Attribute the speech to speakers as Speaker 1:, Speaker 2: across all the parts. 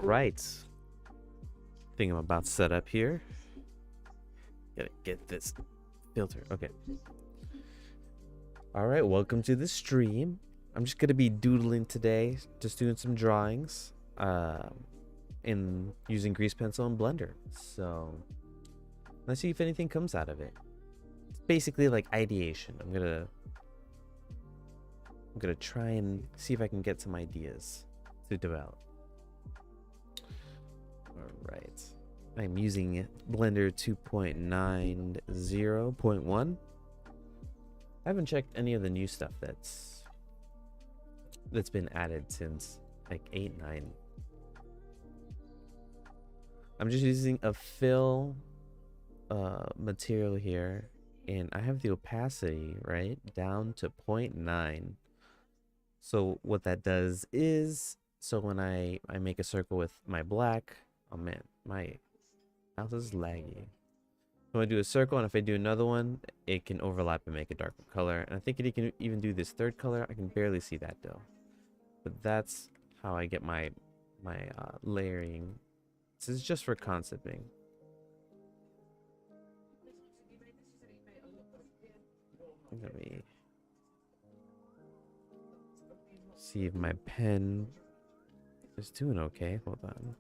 Speaker 1: right. Thing I'm about to set up here. Gotta get this filter. Okay. All right, welcome to the stream. I'm just gonna be doodling today, just doing some drawings, in using grease pencil and blender. So let's see if anything comes out of it. It's basically like ideation. I'm gonna try and see if I can get some ideas to develop. All right. I'm using Blender 2.90.1. I haven't checked any of the new stuff that's been added since like 8.9. I'm just using a fill material here, and I have the opacity right down to 0.9. So what that does is, so when I make a circle with my black, oh man, my mouse is laggy. So I do a circle, and if I do another one, it can overlap and make a darker color. And I think it can even do this third color. I can barely see that though. But that's how I get my layering. This is just for concepting. Let me see if my pen is doing okay. Hold on.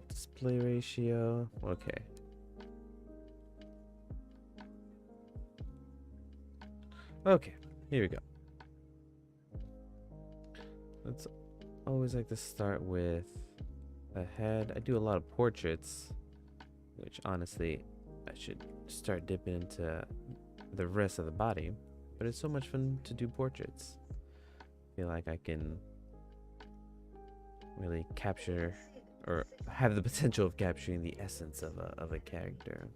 Speaker 1: Display ratio. Okay. Okay, here we go. Let's always like to start with a head. I do a lot of portraits, which honestly I should start dipping into the rest of the body, but it's so much fun to do portraits. I feel like I can really capture, or have the potential of capturing, the essence of a character.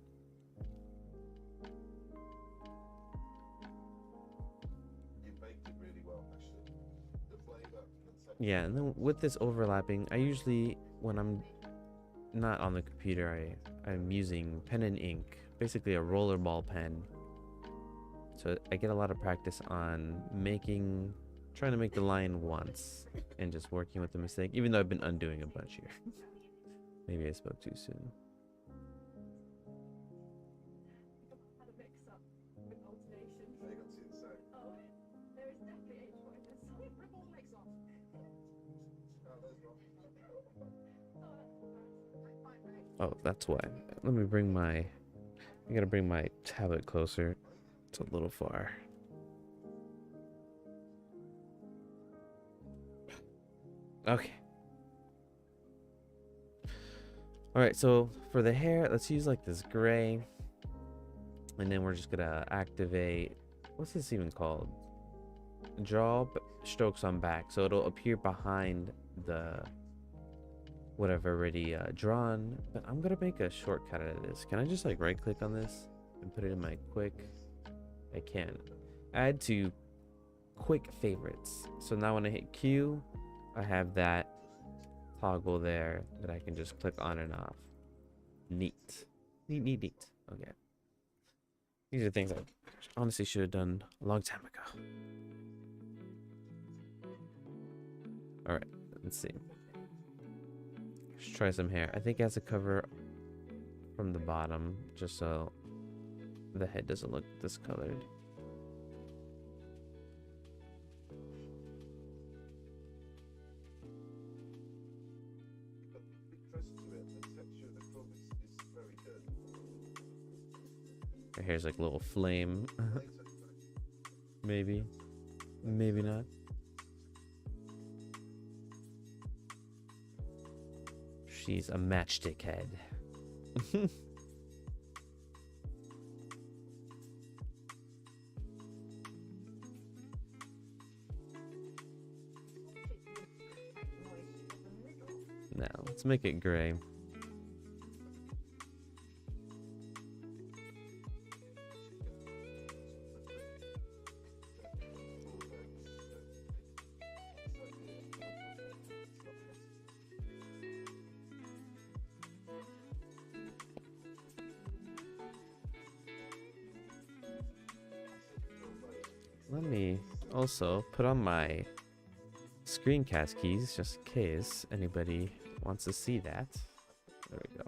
Speaker 1: Yeah, and then with this overlapping, I usually, when I'm not on the computer, I'm using pen and ink, basically a rollerball pen. So I get a lot of practice on trying to make the line once and just working with the mistake, even though I've been undoing a bunch here. Maybe I spoke too soon. Oh, that's why. Let me I gotta bring my tablet closer. It's a little far. Okay. Alright, so for the hair, let's use like this gray. And then we're just gonna activate, what's this even called? Draw strokes on back. So it'll appear behind the whatever already drawn. But I'm gonna make a shortcut out of this. Can I just like right click on this and put it in my quick? I can. Add to quick favorites. So now when I hit Q, I have that toggle there that I can just click on and off. Neat. Neat. Okay. These are things I honestly should have done a long time ago. Alright, let's see. Let's try some hair. I think it has to cover from the bottom, just so the head doesn't look discolored. My hair's like a little flame. Maybe not. She's a matchstick head. Now let's make it gray. let me also put on my screencast keys just in case anybody wants to see that. There we go.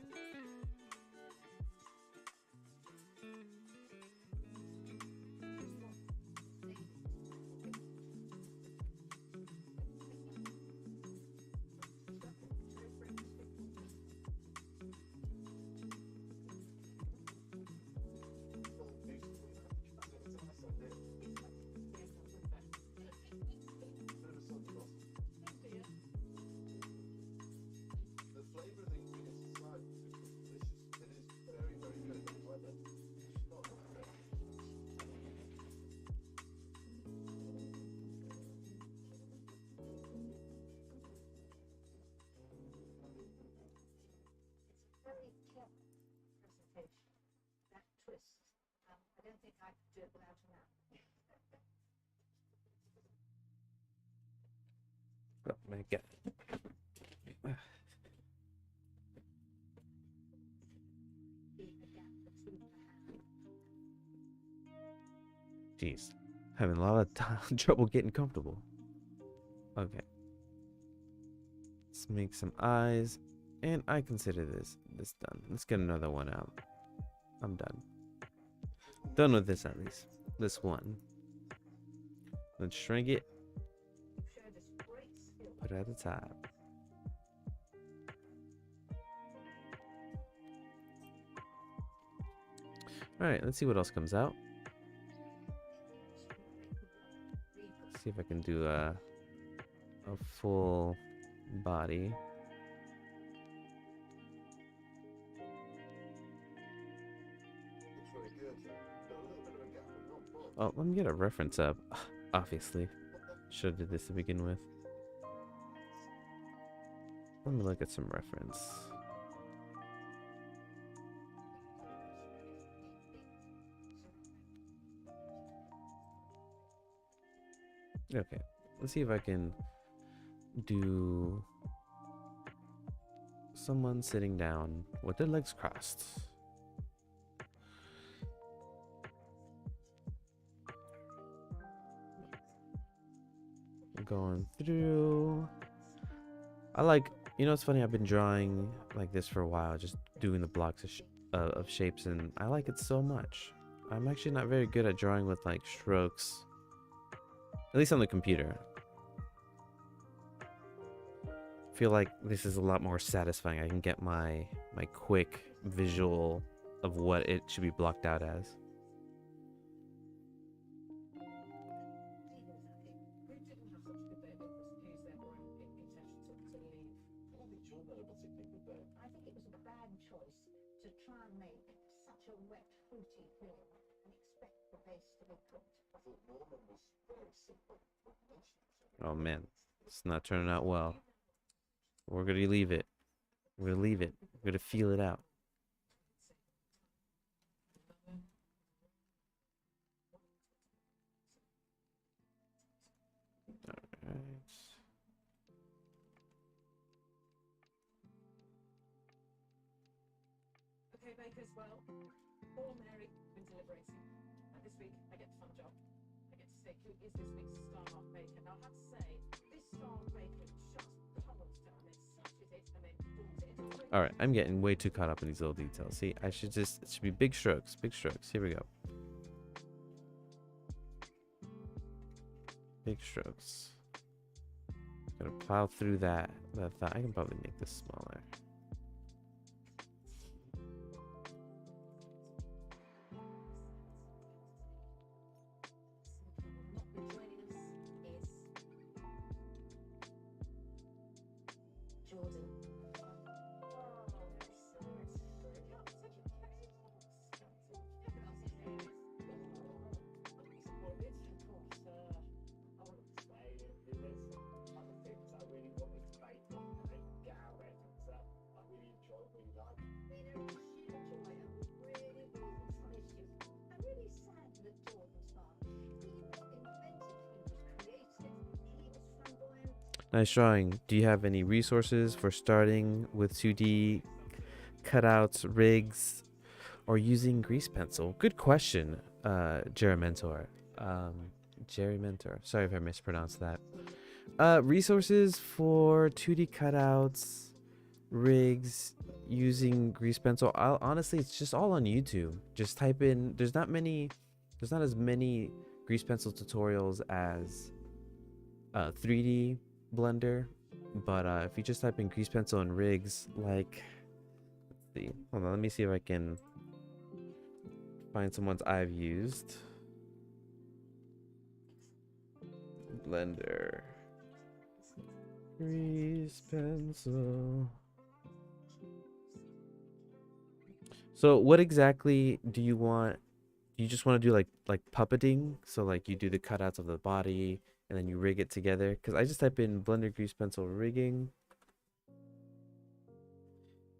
Speaker 1: Oh my god. Jeez. Having a lot of trouble getting comfortable. Okay. Let's make some eyes. And I consider this done. Let's get another one out. I'm done. Done with this at least. This one. Let's shrink it. Put it at the top. Alright, let's see what else comes out. Let's see if I can do a full body. Oh, let me get a reference up. Obviously. Should have did this to begin with. Let me look at some reference. Okay, let's see if I can do someone sitting down with their legs crossed. Going through. I like, you know, it's funny. I've been drawing like this for a while, just doing the blocks of shapes, and I like it so much. I'm actually not very good at drawing with like strokes, at least on the computer. I feel like this is a lot more satisfying. I can get my quick visual of what it should be blocked out as. Oh man, it's not turning out well. We're gonna leave it. We're gonna leave it. We're gonna feel it out. Alright.
Speaker 2: Okay, bakers, well, poor Mary been deliberating. And this week I get the fun job. I get to say who is this week's star baker. Now I have to say, this star baker just pummels down it, smashes it, and then pulls it into a
Speaker 1: Alright, I'm getting way too caught up in these little details. See, I should just, it should be big strokes, big strokes. Here we go. Big strokes. Gonna plow through that thought. I can probably make this smaller. Nice drawing. Do you have any resources for starting with 2D cutouts, rigs, or using grease pencil? Good question, Jeramentor. Jerry Mentor. Sorry if I mispronounced that. Resources for 2D cutouts, rigs, using grease pencil. Honestly, it's just all on YouTube. Just type in. There's not as many grease pencil tutorials as 3D Blender, but if you just type in grease pencil and rigs, like, let's see. Hold on, let me see if I can find some ones I've used. Blender. Grease pencil. So what exactly do you want? You just want to do like puppeting? So like you do the cutouts of the body and then you rig it together? Because I just type in Blender grease pencil rigging.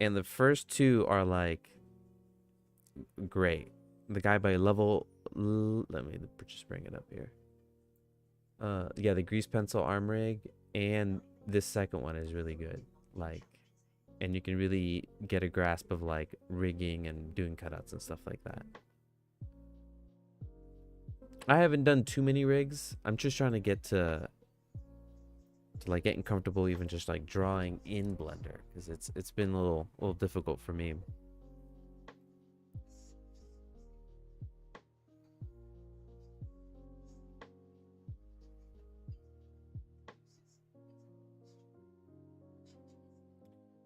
Speaker 1: And the first two are like great. The guy by level, let me just bring it up here. Yeah, the grease pencil arm rig and this second one is really good. Like, and you can really get a grasp of like rigging and doing cutouts and stuff like that. I haven't done too many rigs. I'm just trying to get to like getting comfortable even just like drawing in Blender, because it's been a little difficult for me.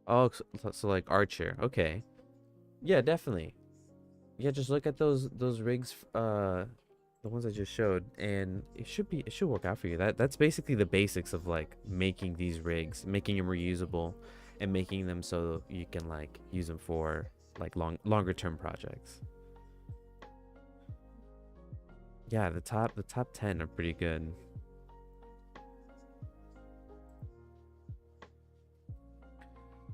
Speaker 1: Oh, so like Archer. Okay. Yeah, definitely. Yeah, just look at those rigs, the ones I just showed, and it should work out for you. That's basically the basics of like making these rigs, making them reusable, and making them so you can like use them for like longer term projects. Yeah, the top 10 are pretty good.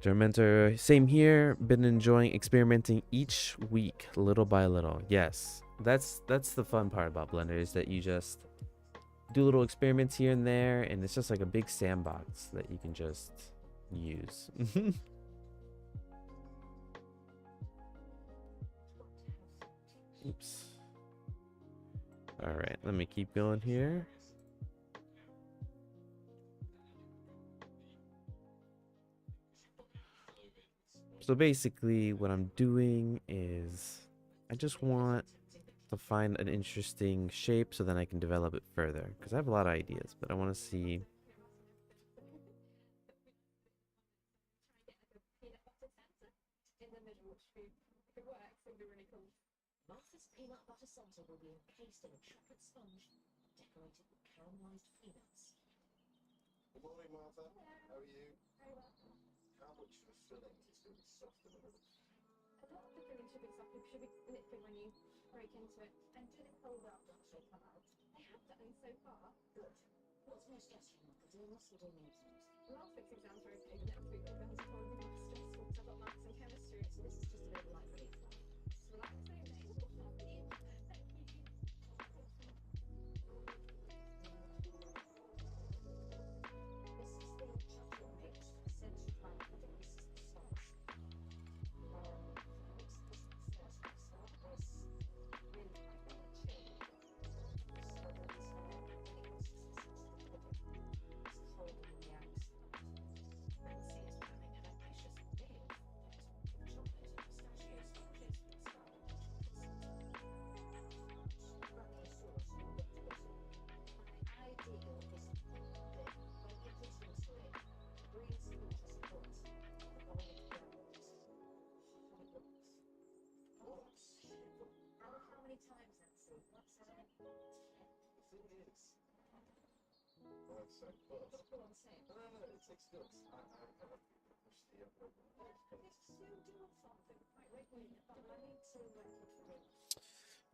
Speaker 1: Mentor, same here. Been enjoying experimenting each week, little by little. Yes, that's the fun part about Blender, is that you just do little experiments here and there, and it's just like a big sandbox that you can just use. Oops. All right, let me keep going here. So basically what I'm doing is I just want to find an interesting shape so then I can develop it further, because I have a lot of ideas, but I want to see.
Speaker 2: Martha's peanut butter centre will be encased in a chocolate sponge, decorated with caramelized peanuts.
Speaker 3: Good morning, Martha. How are you? Very well. How much of the filling is going to be soft in the middle?
Speaker 2: A lot of the filling should be soft, should be liquid when you break into it. And do they hold up once they come out? They have done so far. Good. What's my stressful, Martha? Do us or do me? Last week's exams were okay, but next week I'm going to probably be more stressful because I've got maths and chemistry, so this is just a bit of light relief. So relaxing.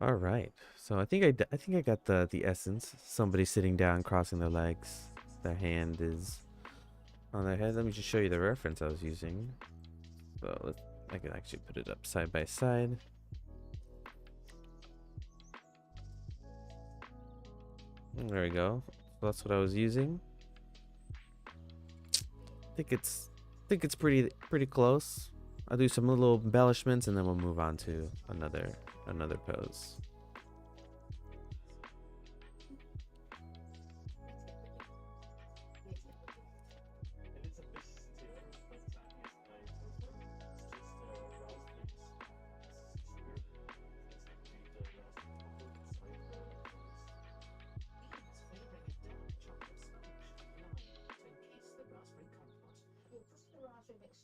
Speaker 1: All right, so I think I got the essence. Somebody sitting down, crossing their legs, their hand is on their head. Let me just show you the reference I was using. So I can actually put it up side by side. There we go. That's what I was using. I think it's pretty close. I'll do some little embellishments and then we'll move on to another pose.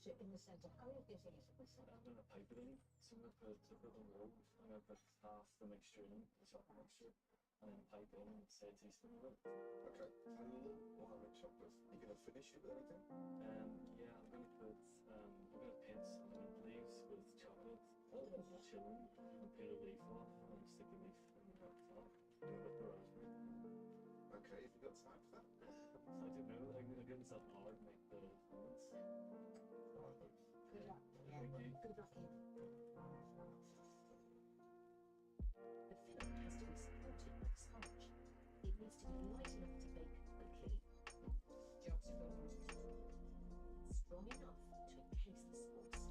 Speaker 2: mixture in the centre. How are you getting it?
Speaker 3: I'm going to paper it in. So I'm going to put the wall. I'm going to put half the mixture in, the chocolate mixture, and then pipe in and say teaspoon of it. Okay. What other chocolate? Are you going to finish it with anything? Yeah, I'm going to put pinch some mint leaves with chocolate, chill them, and peel a leaf off, and stick the leaf in the top. And a bit of raspberry. Okay, have you got time for that? I don't know. I'm going to give myself an hour to make the fondants. Alright, look.
Speaker 2: Good luck.
Speaker 3: Thank you.
Speaker 2: Good luck, Ian. The filling has to be supported by the sponge. It needs to be light enough to bake quickly,
Speaker 3: Job's done.
Speaker 2: strong enough to encase the sauce.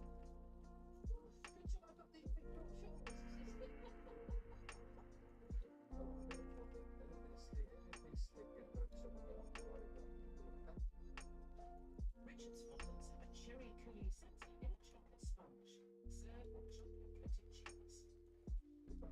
Speaker 4: Good job I got these big broad shoulders.
Speaker 2: Richard's fondants have a cherry coulis centre in a chocolate sponge. Serve on chocolate coated cheese.
Speaker 3: Just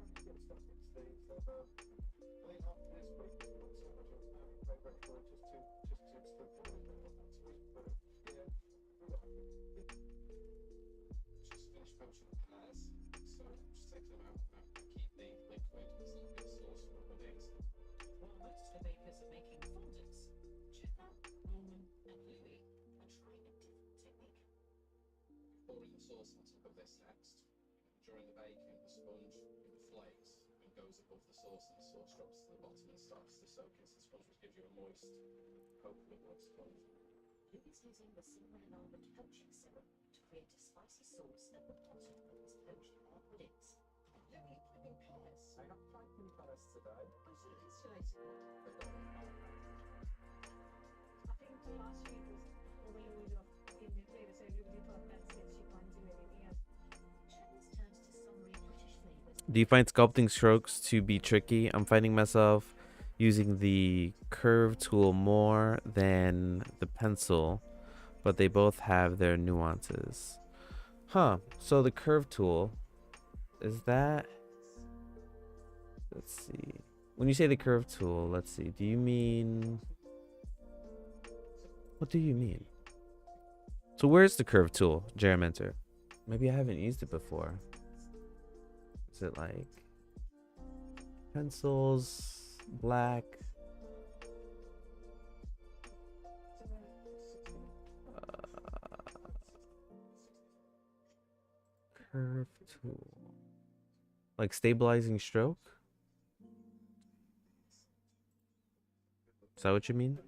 Speaker 3: finish poaching the pears, so just take them out and keep the liquid as a good sauce for the puddings.
Speaker 2: While most of the bakers are making fondants, Gemma, Norman, and Louis are trying a different technique.
Speaker 3: Pouring the sauce on top of this next. During the baking, the sponge inflates and goes above the sauce, and the sauce drops to the bottom and starts to soak into the sponge, which gives you a moist, coconut like sponge.
Speaker 2: Louis is using the cinnamon and almond poaching syrup to create a spicy sauce at the bottom of his poached pear puddings.
Speaker 4: Louis, piping pears.
Speaker 3: I got 5 new pears today.
Speaker 4: I should have insulated them. I think last week was over load of Indian flavor, so everybody thought that's it. She can't do anything else.
Speaker 2: Gemma's turns to summery British flavors.
Speaker 1: Do you find sculpting strokes to be tricky? I'm finding myself using the curve tool more than the pencil, but they both have their nuances. Huh. So the curve tool, is that... Let's see. When you say the curve tool, let's see. Do you mean... What do you mean? So where's the curve tool, Jerementer? Maybe I haven't used it before. Is it like pencils, black? Curve tool. Like stabilizing stroke? Is that what you mean?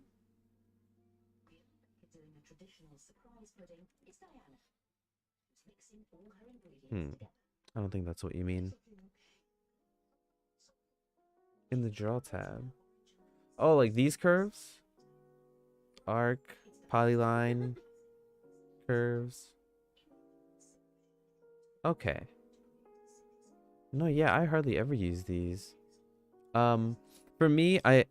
Speaker 2: Doing a traditional surprise pudding is Diana, who's mixing all her ingredients together.
Speaker 1: I don't think that's what you mean. In the draw tab. Oh, like these curves? Arc, polyline, curves. Okay. No, yeah, I hardly ever use these. For me, in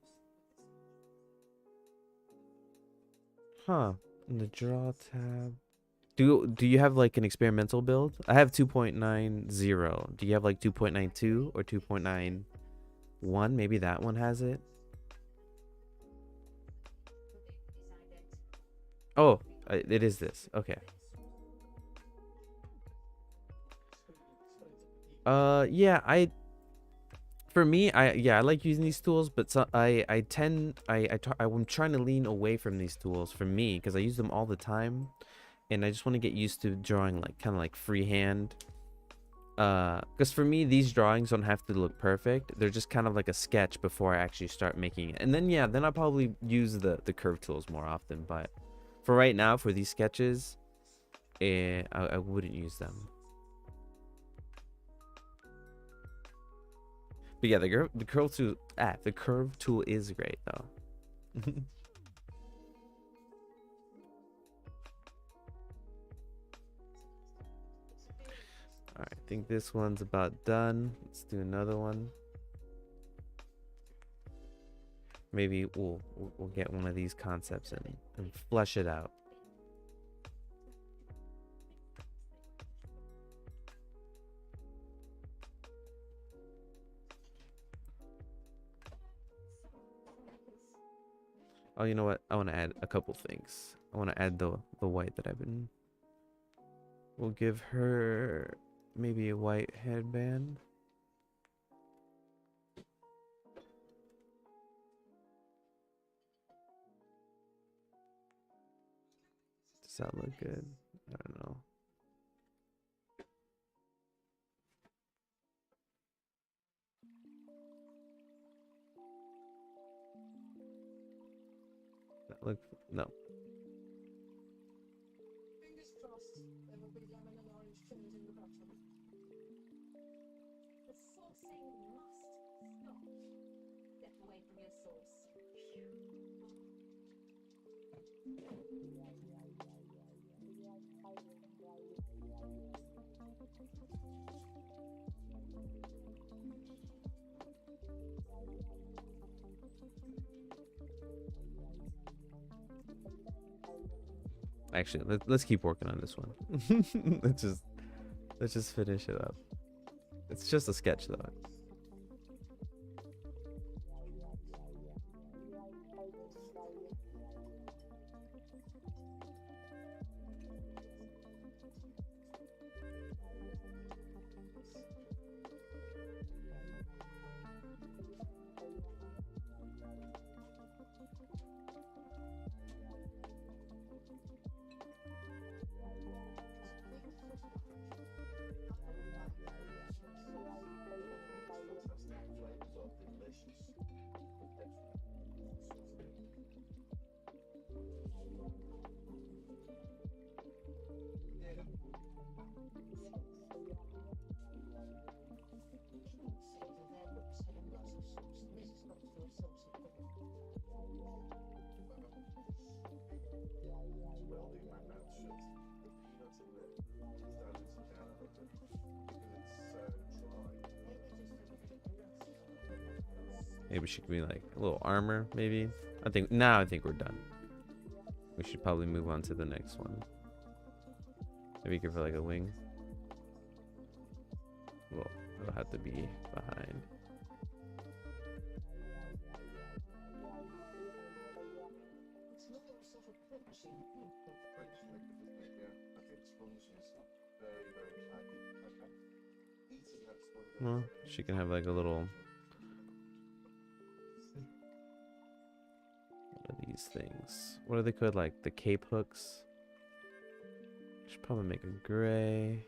Speaker 1: the draw tab. Do you have like an experimental build? I have 2.90. Do you have like 2.92 or 2.91? Maybe that one has it. Oh, it is this. Okay. Yeah, for me, I like using these tools, but I'm trying to lean away from these tools for me because I use them all the time, and I just want to get used to drawing like kind of like freehand. Because for me, these drawings don't have to look perfect. They're just kind of like a sketch before I actually start making it. And then yeah, then I'll probably use the curve tools more often. But for right now, for these sketches, I wouldn't use them. But yeah, the curve tool is great though. All right, I think this one's about done. Let's do another one. Maybe we'll get one of these concepts and flesh it out. Oh, you know what? I want to add a couple things. I want to add the white that I've been We'll give her maybe a white headband. Does that look good? I don't know. That look no.
Speaker 2: Fingers crossed there will be lemon and orange trims in the bottom.
Speaker 4: The saucing must stop. Step away from your sauce.
Speaker 1: Actually, let's keep working on this one. let's just finish it up. It's just a sketch though. Maybe she could be like a little armor, maybe. I think we're done. We should probably move on to the next one. Maybe give her like a wing. Well, it'll have to be behind. Well, she can have like a little. What are these things? What are they called? Like the cape hooks? Should probably make a gray.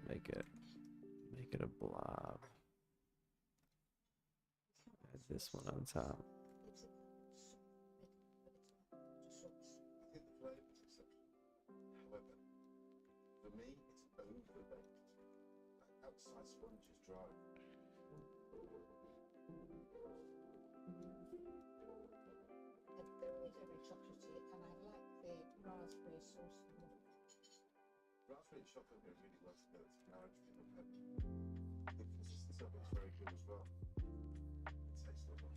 Speaker 1: Make it a blob. Add this one on top.
Speaker 3: Outside sponge is dry.
Speaker 2: They're always very chocolatey, and I like the raspberry sauce more.
Speaker 3: Raspberry and chocolate go really well together to marriage with the pepper. The consistency of it is very good as well. It tastes lovely.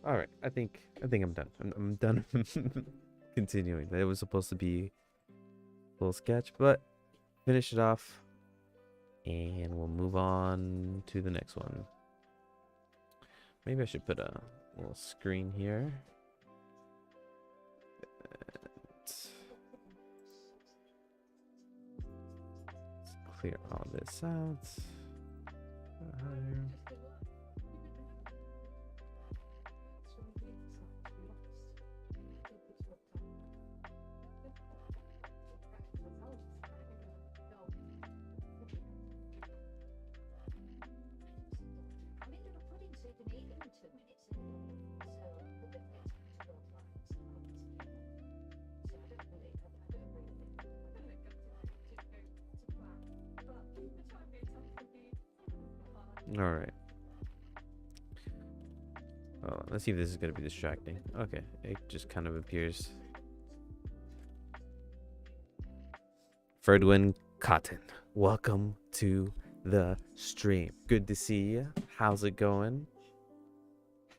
Speaker 1: All right, I think I'm done. I'm done continuing. That was supposed to be a little sketch, but finish it off, and we'll move on to the next one. Maybe I should put a little screen here. Let's clear all this out. All right. Oh, let's see if this is gonna be distracting. Okay, it just kind of appears. Ferdwin Cotton, welcome to the stream. Good to see you. How's it going?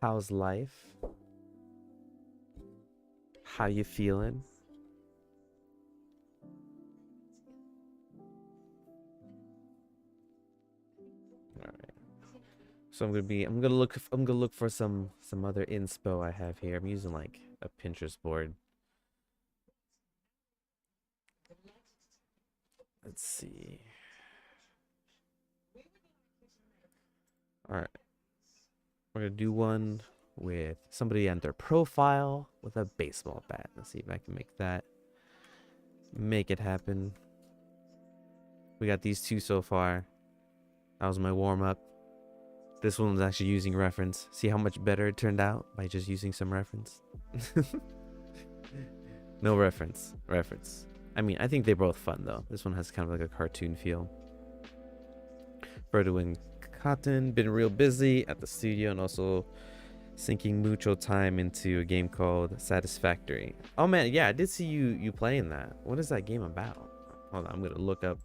Speaker 1: How's life? How you feeling? All right. So I'm gonna look for some other inspo I have here. I'm using like a Pinterest board. Let's see. All right. We're gonna do one with somebody and their profile with a baseball bat. Let's see if I can make it happen. We got these two so far. That was my warm up. This one was actually using reference. See how much better it turned out by just using some reference? No reference. Reference. I mean, I think they're both fun though. This one has kind of like a cartoon feel. Ferdwin Cotton, been real busy at the studio and also sinking mucho time into a game called Satisfactory. Oh man, yeah, I did see you playing that. What is that game about? Hold on, I'm gonna look up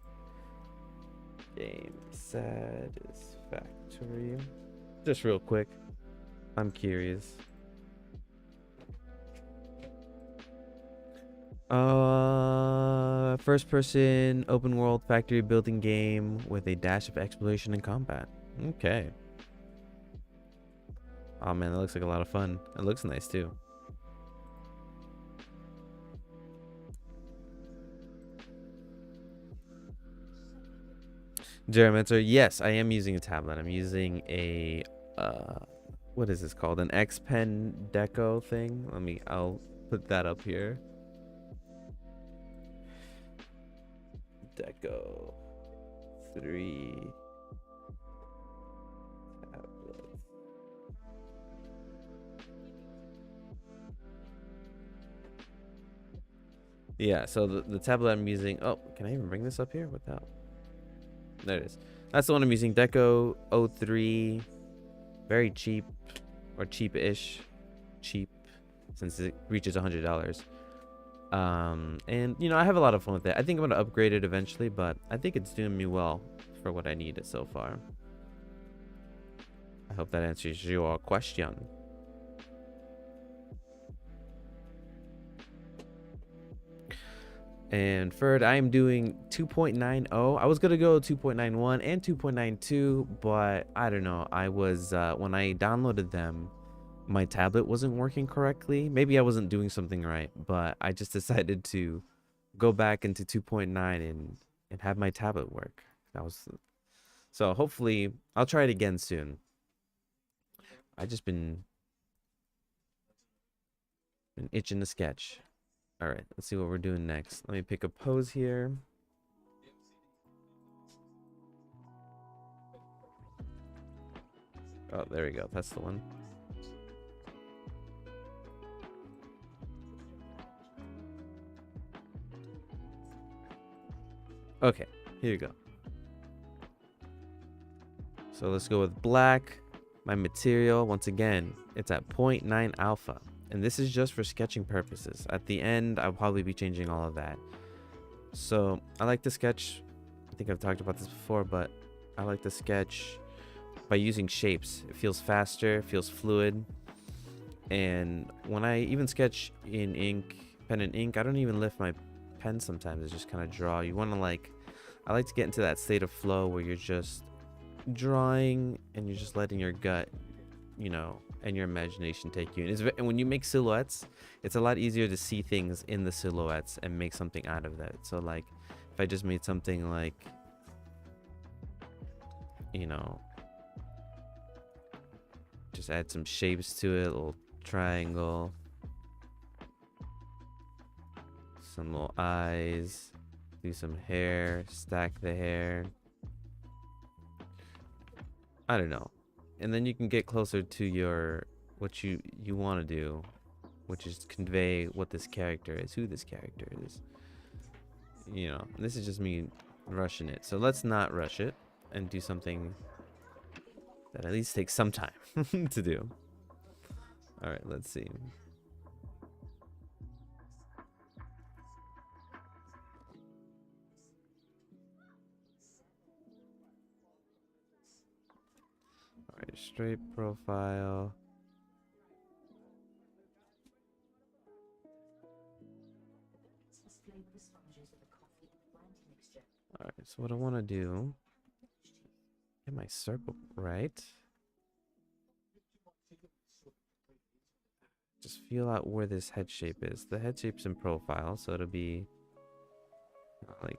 Speaker 1: game Satisfactory just real quick. I'm curious. First person open world factory building game with a dash of exploration and combat. Okay. Oh man, that looks like a lot of fun. It looks nice too. Geomancer, yes, I am using a tablet. I'm using a what is this called? An X Pen Deco thing. I'll put that up here. Deco 3 tablets. Yeah, so the tablet I'm using. Oh, can I even bring this up here without? There it is. That's the one I'm using. Deco 03. Very cheap, or cheap-ish. Cheap, since it reaches $100. And you know, I have a lot of fun with it. I think I'm gonna upgrade it eventually, but I think it's doing me well for what I needed so far. I hope that answers your question. And Ferd, I am doing 2.90. I was gonna go 2.91 and 2.92, but I don't know. I was when I downloaded them, my tablet wasn't working correctly. Maybe I wasn't doing something right, but I just decided to go back into 2.9 and have my tablet work. That was so hopefully I'll try it again soon. I just been itching to sketch. All right, let's see what we're doing next. Let me pick a pose here. Oh, there we go. That's the one. Okay, here you go. So let's go with black. My material, once again, it's at 0.9 alpha. And this is just for sketching purposes. At the end, I'll probably be changing all of that. So I like to sketch. I think I've talked about this before, but I like to sketch by using shapes. It feels faster, feels fluid. And when I even sketch in ink, pen and ink, I don't even lift my pen sometimes. I just kind of draw. You want to I like to get into that state of flow where you're just drawing and you're just letting your gut, you know, and your imagination take you. And when you make silhouettes, it's a lot easier to see things in the silhouettes and make something out of that. So like if I just made something like, you know, just add some shapes to it, a little triangle, some little eyes, do some hair, stack the hair. I don't know. And then you can get closer to your what you want to do, which is convey what this character is, who this character is. You know, and this is just me rushing it. So let's not rush it and do something That at least takes some time to do. All right, let's see. All right, straight profile. All right, so what I want to do, get my circle right. Just feel out where this head shape is. The head shape's in profile, so it'll be like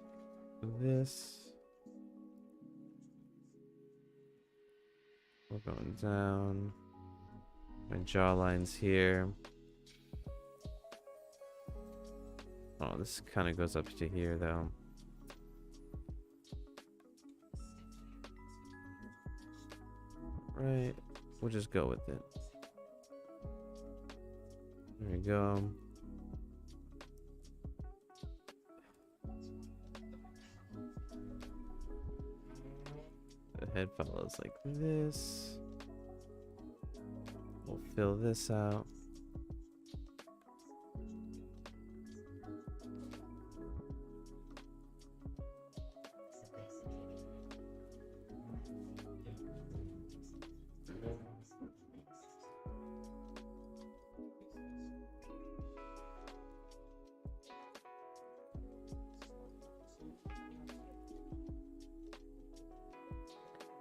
Speaker 1: this. We're going down. My jawline's here. Oh, this kind of goes up to here, though. Right. We'll just go with it. There we go. The head follows like this. We'll fill this out.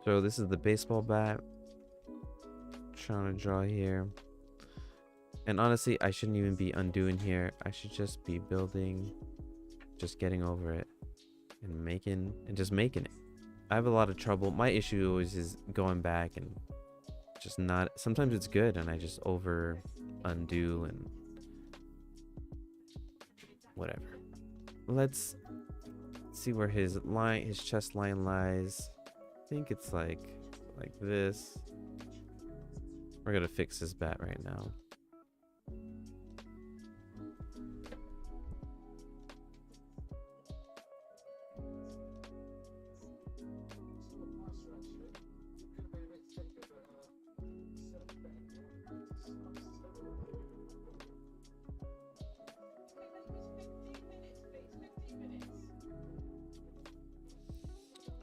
Speaker 1: So this is the baseball bat. Trying to draw here. And honestly, I shouldn't even be undoing here. I should just be building, just getting over it and just making it. I have a lot of trouble. My issue always is going back and just not, sometimes it's good and I just undo and whatever. Let's see where his chest line lies. I think it's like this. We're gonna fix this bat right now.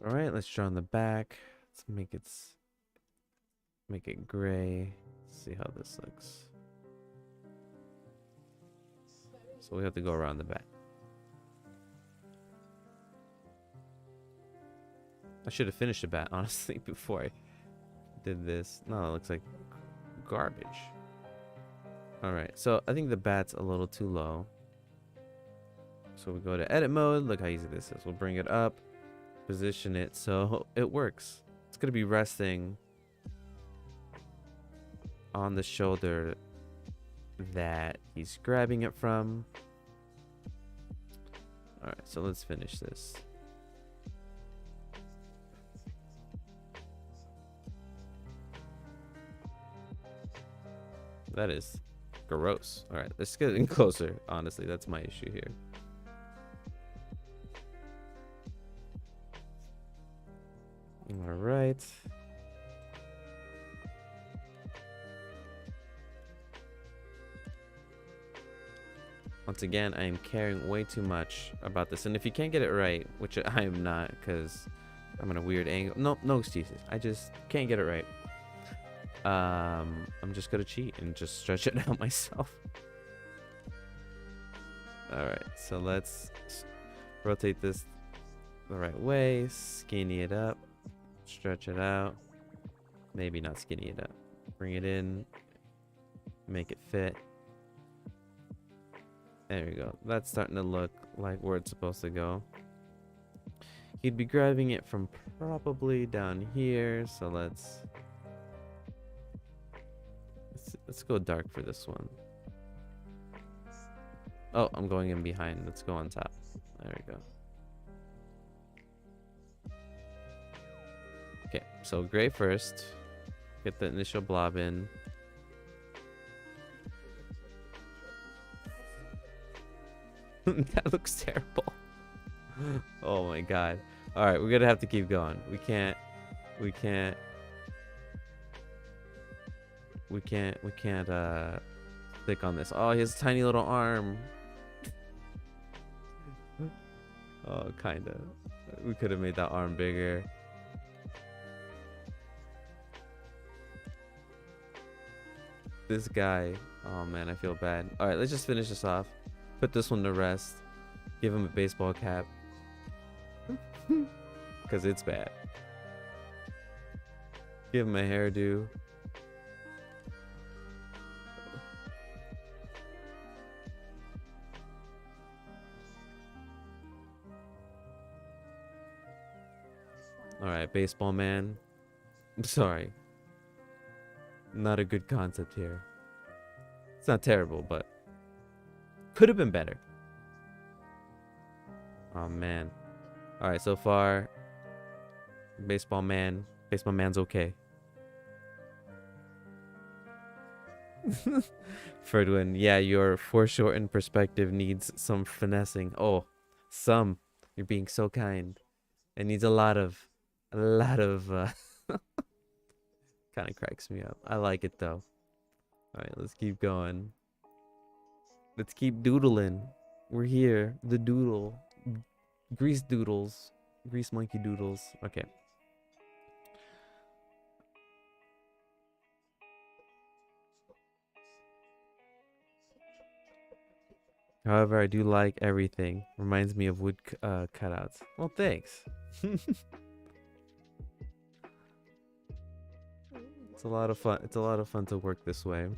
Speaker 1: All right, let's draw on the back. Let's make it gray. See how this looks. So we have to go around the back. I should have finished the bat, honestly, before I did this. No, it looks like garbage. All right, so I think the bat's a little too low. So we go to edit mode. Look how easy this is. We'll bring it up, position it so it works. It's gonna be resting on the shoulder that he's grabbing it from. All right, so let's finish this. That is gross. All right, let's get in closer. Honestly, that's my issue here. All right. Once again, I am caring way too much about this. And if you can't get it right, which I am not because I'm in a weird angle. No excuses. I just can't get it right. I'm just gonna cheat and just stretch it out myself. All right, so let's rotate this the right way, skinny it up, stretch it out. Maybe not skinny it up. Bring it in, make it fit. There we go. That's starting to look like where it's supposed to go. He'd be grabbing it from probably down here, so let's go dark for this one. Oh, I'm going in behind. Let's go on top. There we go. Okay, so gray first. Get the initial blob in. That looks terrible. Oh my god. All right, we're gonna have to keep going. We can't We can't stick on this. Oh, he has a tiny little arm. Oh, kinda. We could have made that arm bigger. This guy. Oh man, I feel bad. All right, let's just finish this off. Put this one to rest. Give him a baseball cap. Because it's bad. Give him a hairdo. All right, baseball man. I'm sorry. Not a good concept here. It's not terrible, but could have been better. Oh man. All right, so far, baseball man's okay. Ferdwin, yeah, your foreshortened perspective needs some finessing. Oh, some. You're being so kind. It needs a lot of kind of cracks me up. I like it though. All right, let's keep going. Let's keep doodling. We're here. The doodle. Grease doodles. Grease monkey doodles. Okay. However, I do like everything. Reminds me of wood cutouts. Well, thanks. It's a lot of fun. It's a lot of fun to work this way.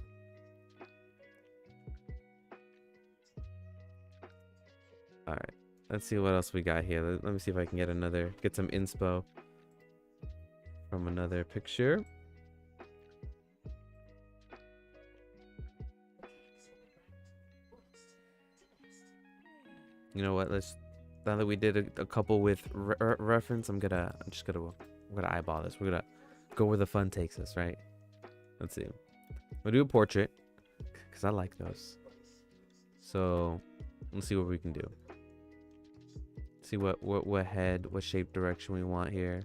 Speaker 1: All right. Let's see what else we got here. Let me see if I can get some inspo from another picture. You know what? Now that we did a couple with reference, we're gonna eyeball this. We're gonna go where the fun takes us, right? Let's see. We'll do a portrait because I like those. So let's see what we can do. See what head, what shape, direction we want here.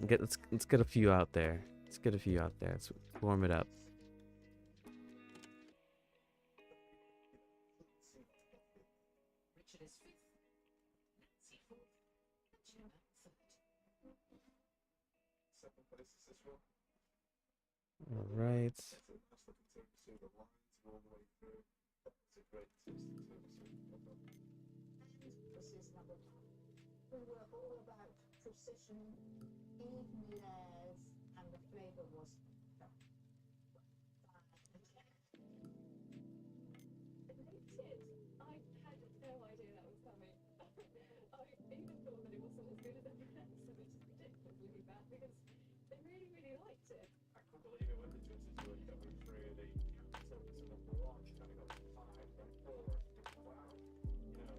Speaker 1: Let's get a few out there. Let's warm it up.
Speaker 2: Richard is fifth, Nancy fourth, and Gemma third.
Speaker 3: Second place is this one.
Speaker 1: All right.
Speaker 3: That's it. That's looking to see the lines all the way through. That's a great taste to
Speaker 4: This is number one. We were all about precision, even layers, and the flavour was
Speaker 2: Admitted, I had no idea that was coming. I even thought that it wasn't as good as everyone else, and it's ridiculously bad because they really, really liked it.
Speaker 3: I couldn't believe it when the judges were going through the took to number one. She kind of got 5, then 4. Wow. You know,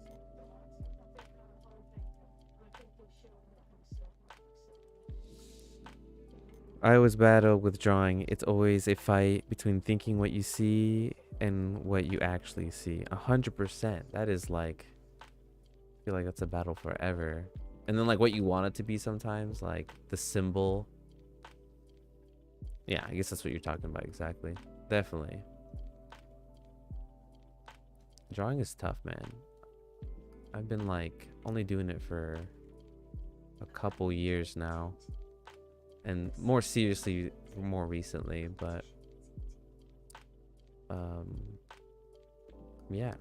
Speaker 3: so yeah, it's not bad.
Speaker 4: I think we should have myself.
Speaker 1: I always battle with drawing. It's always a fight between thinking what you see and what you actually see. 100%. That is like, I feel like that's a battle forever. And then like what you want it to be sometimes, like the symbol. Yeah, I guess that's what you're talking about exactly. Definitely. Drawing is tough, man. I've been like only doing it for a couple years now. And more seriously more recently, but yeah.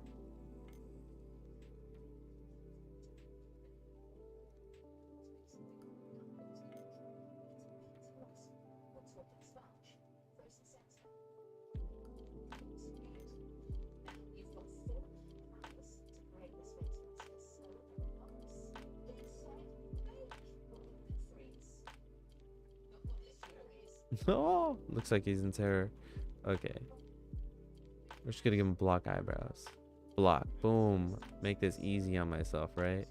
Speaker 2: What's with that sponge? Frozen sense. Now you've got 4 hours to create this face mask as slow and nice. Inside, bake all of the 3s. Not what this hero is.
Speaker 1: Oh, looks like he's in terror. Okay. We're just gonna give him block eyebrows. Block. Boom. Make this easy on myself, right?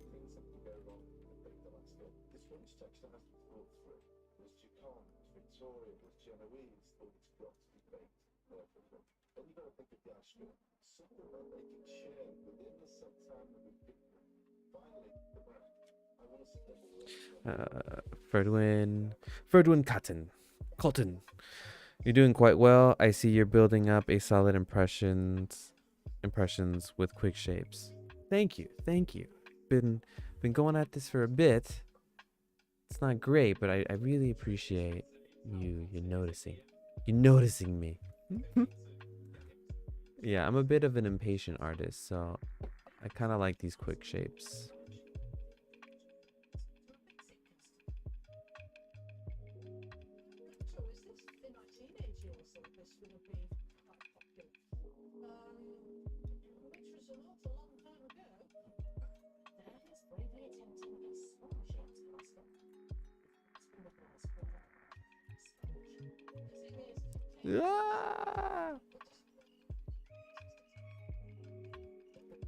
Speaker 3: Things that can go wrong with the landscape. This French texture has to be thought through. Was Jacquard, was Victoria, was Genoese, thought it's got to be baked perfectly. Then you've got to think of the ice cream. Something that they can share within the set time that we've given them.
Speaker 1: Ferdwin. Ferdwin Cotton. You're doing quite well. I see you're building up a solid impressions with quick shapes. Thank you. Been going at this for a bit. It's not great, but I really appreciate you noticing. You noticing me. Yeah, I'm a bit of an impatient artist, so I kind of like these quick shapes.
Speaker 2: So is this in my teenage years that this would have been quite popular? Which was an awful long time ago.
Speaker 4: There is bravely attempting a small shaped master. It's been a blast for them. Sponge.
Speaker 2: The thing is,
Speaker 1: Ah!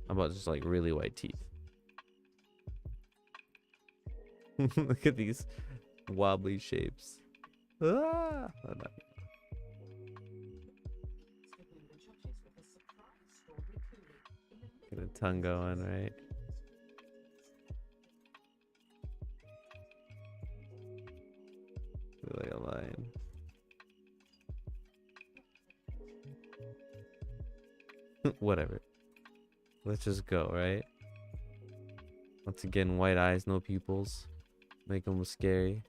Speaker 1: How about just like really white teeth? Look at these wobbly shapes. Ah! Get a tongue going, right? Like a line. Whatever. Let's just go, right? Once again, white eyes, no pupils. Make them scary.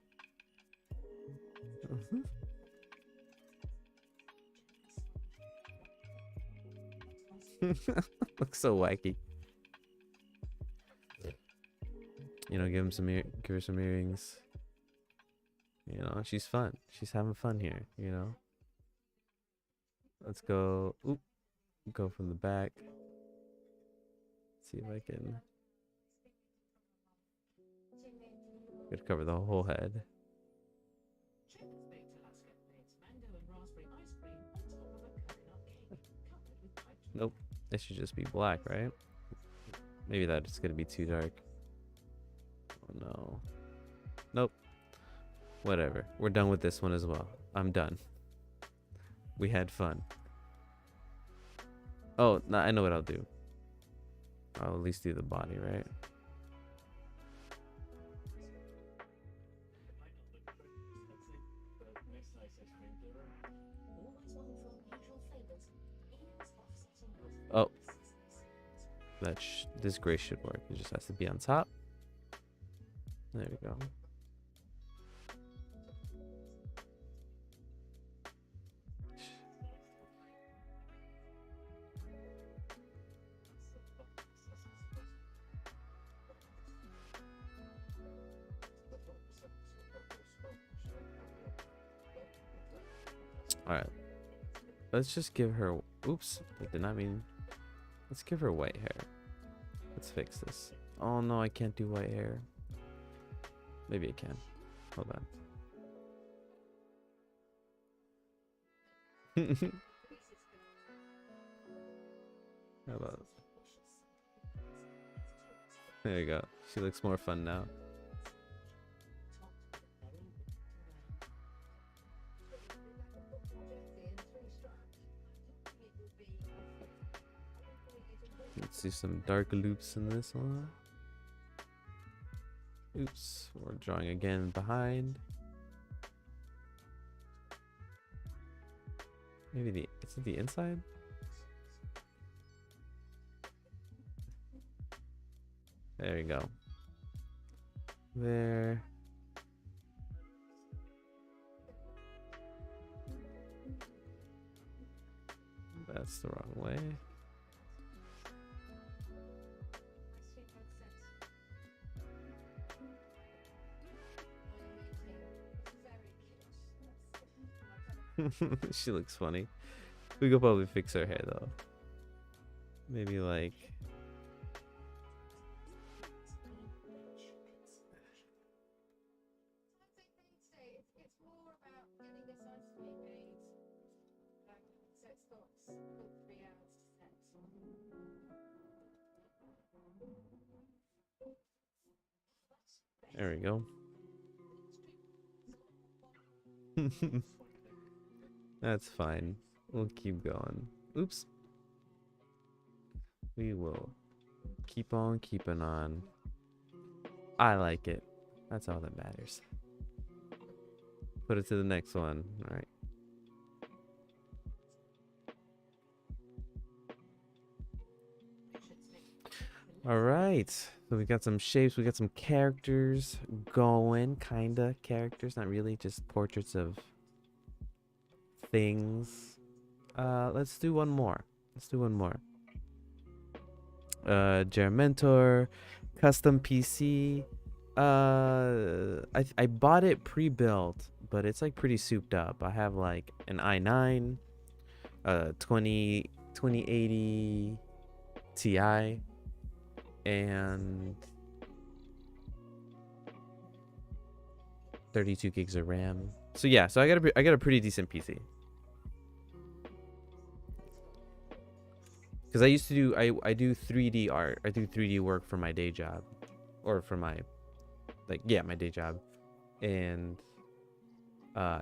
Speaker 1: Looks so wacky. You know, give her some earrings. You know, she's fun. She's having fun here, you know. Let's go. Oop. Go from the back. See if I can. Could cover the whole head.
Speaker 2: Shepherd's baked Alaska. It's mango and raspberry ice cream on top of a coconut cake, covered with piped
Speaker 1: Nope. It should just be black, right? Maybe that's gonna be too dark. Oh no. Nope. Whatever. We're done with this one as well. I'm done. We had fun. Oh, no, I know what I'll do. I'll at least do the body, right? Oh. This gray should work. It just has to be on top. There we go. Alright. Let's just give her... Oops. I did not mean... Let's give her white hair. Let's fix this. Oh no, I can't do white hair. Maybe I can. Hold on. How about... There you go. She looks more fun now. Let's do some dark loops in this one. Oops, we're drawing again behind. Maybe is it the inside? There you go. There. That's the wrong way. She looks funny. We could probably fix her hair though. Maybe like...
Speaker 2: It's more about getting this ice cream made. So it's got a good 3 hours to set.
Speaker 1: There we go. That's fine. We'll keep going. Oops. We will keep on keeping on. I like it. That's all that matters. Put it to the next one. All right. All right. So we got some shapes. We got some characters going. Kinda characters. Not really. Just portraits of things. Let's do one more. Let's do one more. Mentor, custom PC. I bought it pre-built, but it's like pretty souped up. I have like an i9, 2080 Ti, and 32 gigs of RAM. So yeah, so I got a pretty decent PC. Because I used to do I do 3D art. I do 3D work for my day job, or for my my day job, and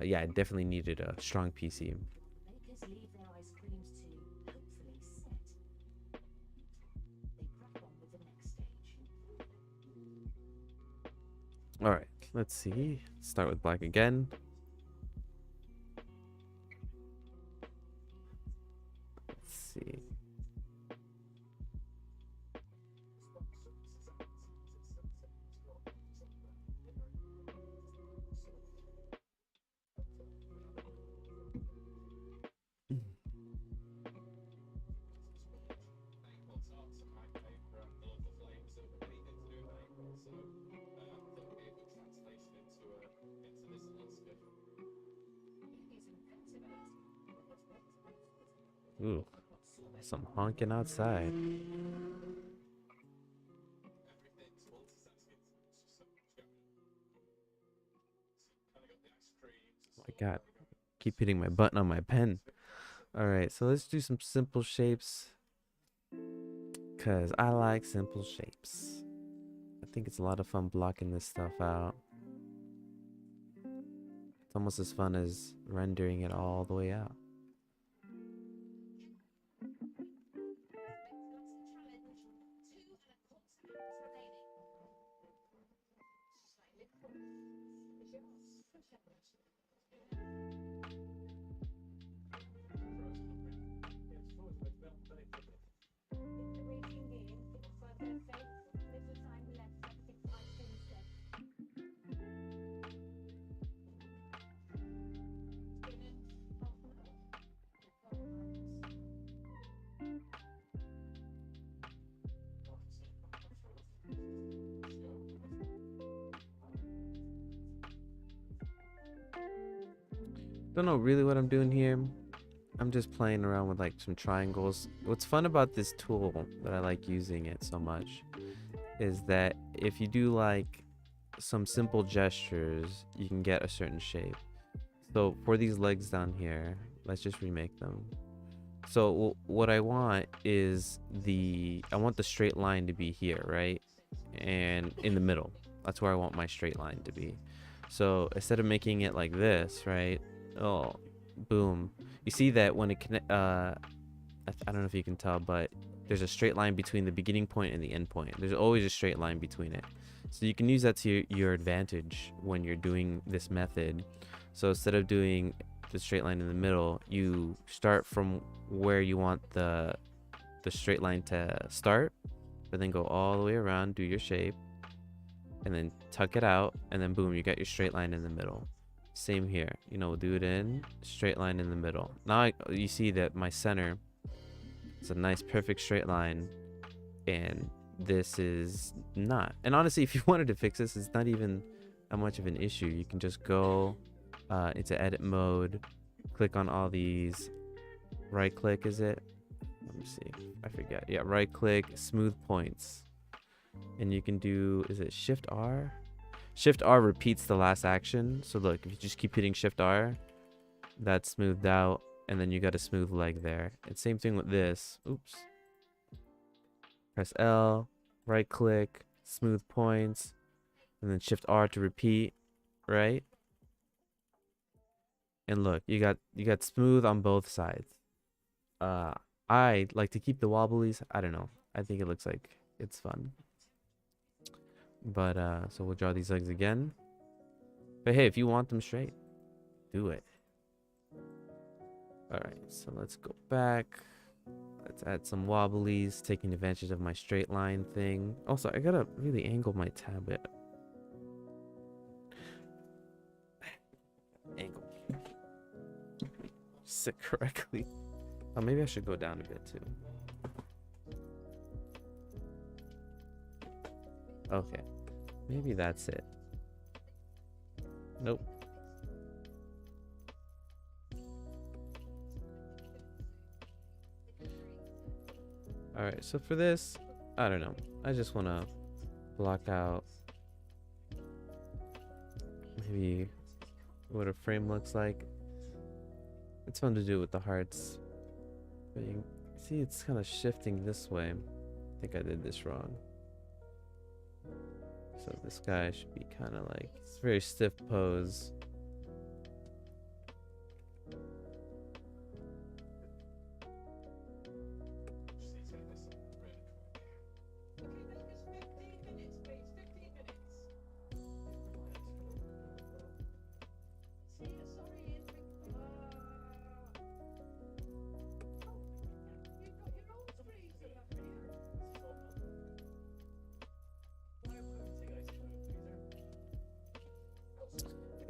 Speaker 1: yeah, I definitely needed a strong PC.
Speaker 4: Bakers leave their ice creams to hopefully set. They crack on with the next stage.
Speaker 1: All right, let's see. Start with black again. Let's see. Ooh, some honking outside. Oh my god, keep hitting my button on my pen. All right, so let's do some simple shapes, because I like simple shapes. I think it's a lot of fun blocking this stuff out. It's almost as fun as rendering it all the way out. Don't know really what I'm doing here. I'm just playing around with like some triangles. What's fun about this tool that I like using it so much is that if you do like some simple gestures, you can get a certain shape. So for these legs down here, let's just remake them. So what I want is I want the straight line to be here, right? And in the middle. That's where I want my straight line to be. So instead of making it like this, right? Oh, boom. You see that when it connect, I don't know if you can tell, but there's a straight line between the beginning point and the end point. There's always a straight line between it. So you can use that to your advantage when you're doing this method. So instead of doing the straight line in the middle, you start from where you want the straight line to start, but then go all the way around, do your shape, and then tuck it out, and then boom, you got your straight line in the middle. Same here, you know, do it in straight line in the middle. Now you see that my center is a nice perfect straight line, and this is not. And honestly, if you wanted to fix this, it's not even that much of an issue. You can just go into edit mode, click on all these, right click, is it? Let me see, I forget. Yeah, right click, smooth points, and you can do, is it Shift R? Shift R repeats the last action. So look, if you just keep hitting Shift R, that's smoothed out, and then you got a smooth leg there. And same thing with this. Oops. Press L, right click, smooth points, and then Shift R to repeat, right? And look, you got smooth on both sides. I like to keep the wobblies. I don't know. I think it looks like it's fun. But so we'll draw these legs again. But hey, if you want them straight, do it. All right, so let's go back. Let's add some wobblies, taking advantage of my straight line thing. Also, I gotta really angle my tablet. Angle. Sit correctly. Oh, maybe I should go down a bit too. Okay. Maybe that's it. Nope. Alright, so for this, I don't know. I just want to block out maybe what a frame looks like. It's fun to do with the hearts. But you see, it's kind of shifting this way. I think I did this wrong. So this guy should be kind of like, it's a very stiff pose.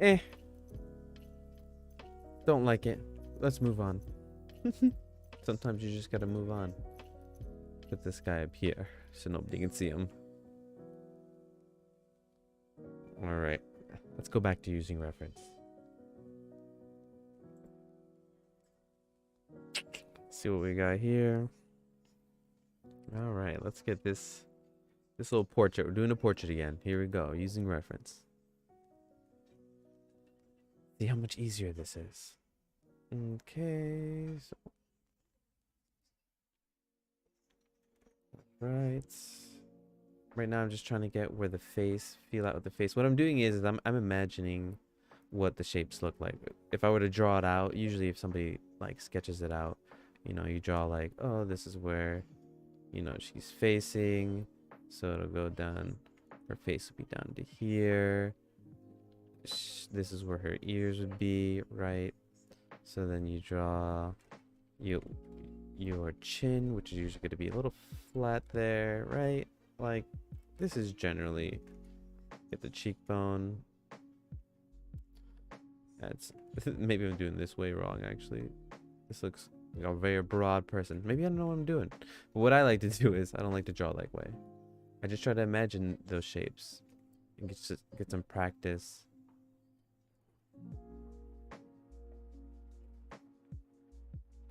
Speaker 1: Eh. Don't like it. Let's move on. Sometimes you just gotta move on. Put this guy up here so nobody can see him. Alright. Let's go back to using reference. See what we got here. Alright, let's get this little portrait. We're doing a portrait again. Here we go, using reference. See how much easier this is. Okay, so right now I'm just trying to get where the face, feel out with the face. What I'm doing is I'm imagining what the shapes look like. If I were to draw it out, usually if somebody like sketches it out, you know, you draw like, oh, this is where, you know, she's facing, so it'll go down, her face will be down to here. This is where her ears would be, right? So then you draw your chin, which is usually going to be a little flat there, right? Like, this is generally, get the cheekbone. That's maybe I'm doing this way wrong, actually. This looks like a very broad person. Maybe I don't know what I'm doing. But what I like to do is, I don't like to draw that way. I just try to imagine those shapes and get some practice.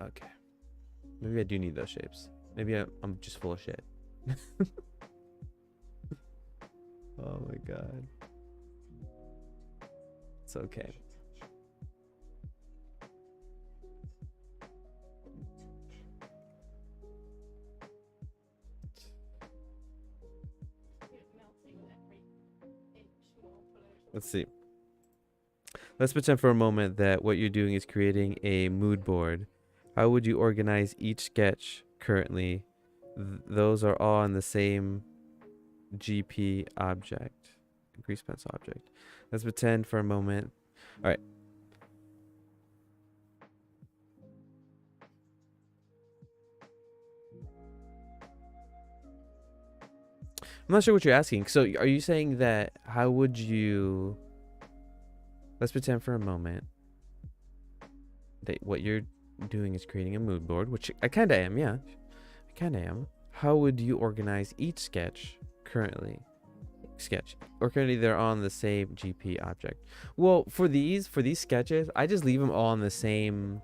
Speaker 1: Okay. Maybe I do need those shapes. Maybe I'm just full of shit. Oh my god. It's okay. Let's see. Let's pretend for a moment that what you're doing is creating a mood board. How would you organize each sketch currently? Those are all on the same GP object, grease pencil object. Let's pretend for a moment. All right. I'm not sure what you're asking. So are you saying that how would you, let's pretend for a moment that what you're doing is creating a mood board, which I kind of am, yeah. I kind of am. How would you organize each sketch currently? Or currently they're on the same GP object. Well, for these sketches, I just leave them all on the same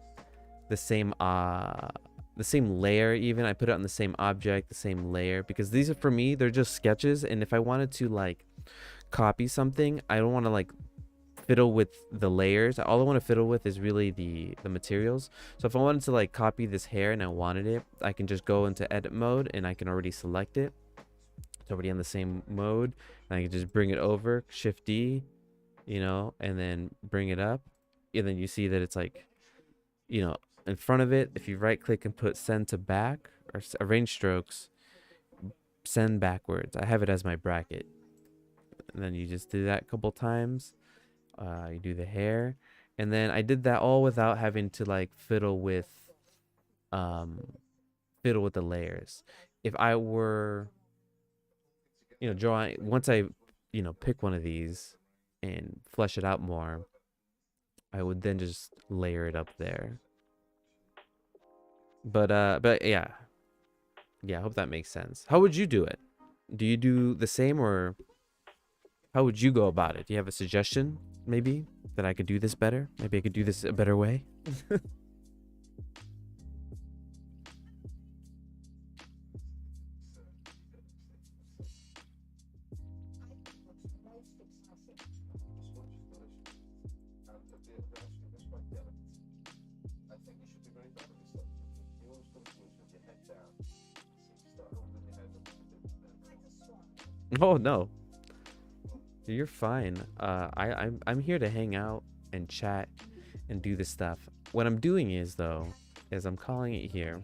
Speaker 1: layer. Even I put it on the same object, the same layer, because these are, for me, they're just sketches. And if I wanted to like copy something, I don't want to like fiddle with the layers. All I want to fiddle with is really the materials. So if I wanted to like copy this hair and I wanted it, I can just go into edit mode and I can already select it. It's already on the same mode, and I can just bring it over, Shift D, you know, and then bring it up, and then you see that it's like, you know, in front of it. If you right click and put send to back or arrange strokes, send backwards, I have it as my bracket. and then you just do that a couple times. You do the hair, and then I did that all without having to like um fiddle with the layers. If I were, drawing once I, pick one of these and flesh it out more, I would then just layer it up there. But yeah. Yeah, I hope that makes sense. How would you do it? Do you do the same, or how would you go about it? Do you have a suggestion, maybe, that I could do this better? Maybe I could do this a better way?
Speaker 3: Just watch it delicious. And they're actually quite delicate. I think you should be very proud of yourself. You always come to us with your head down. So you start holding your head up a bit.
Speaker 1: Oh no, you're fine. I'm here to hang out and chat and do this stuff. What I'm doing is I'm calling it here,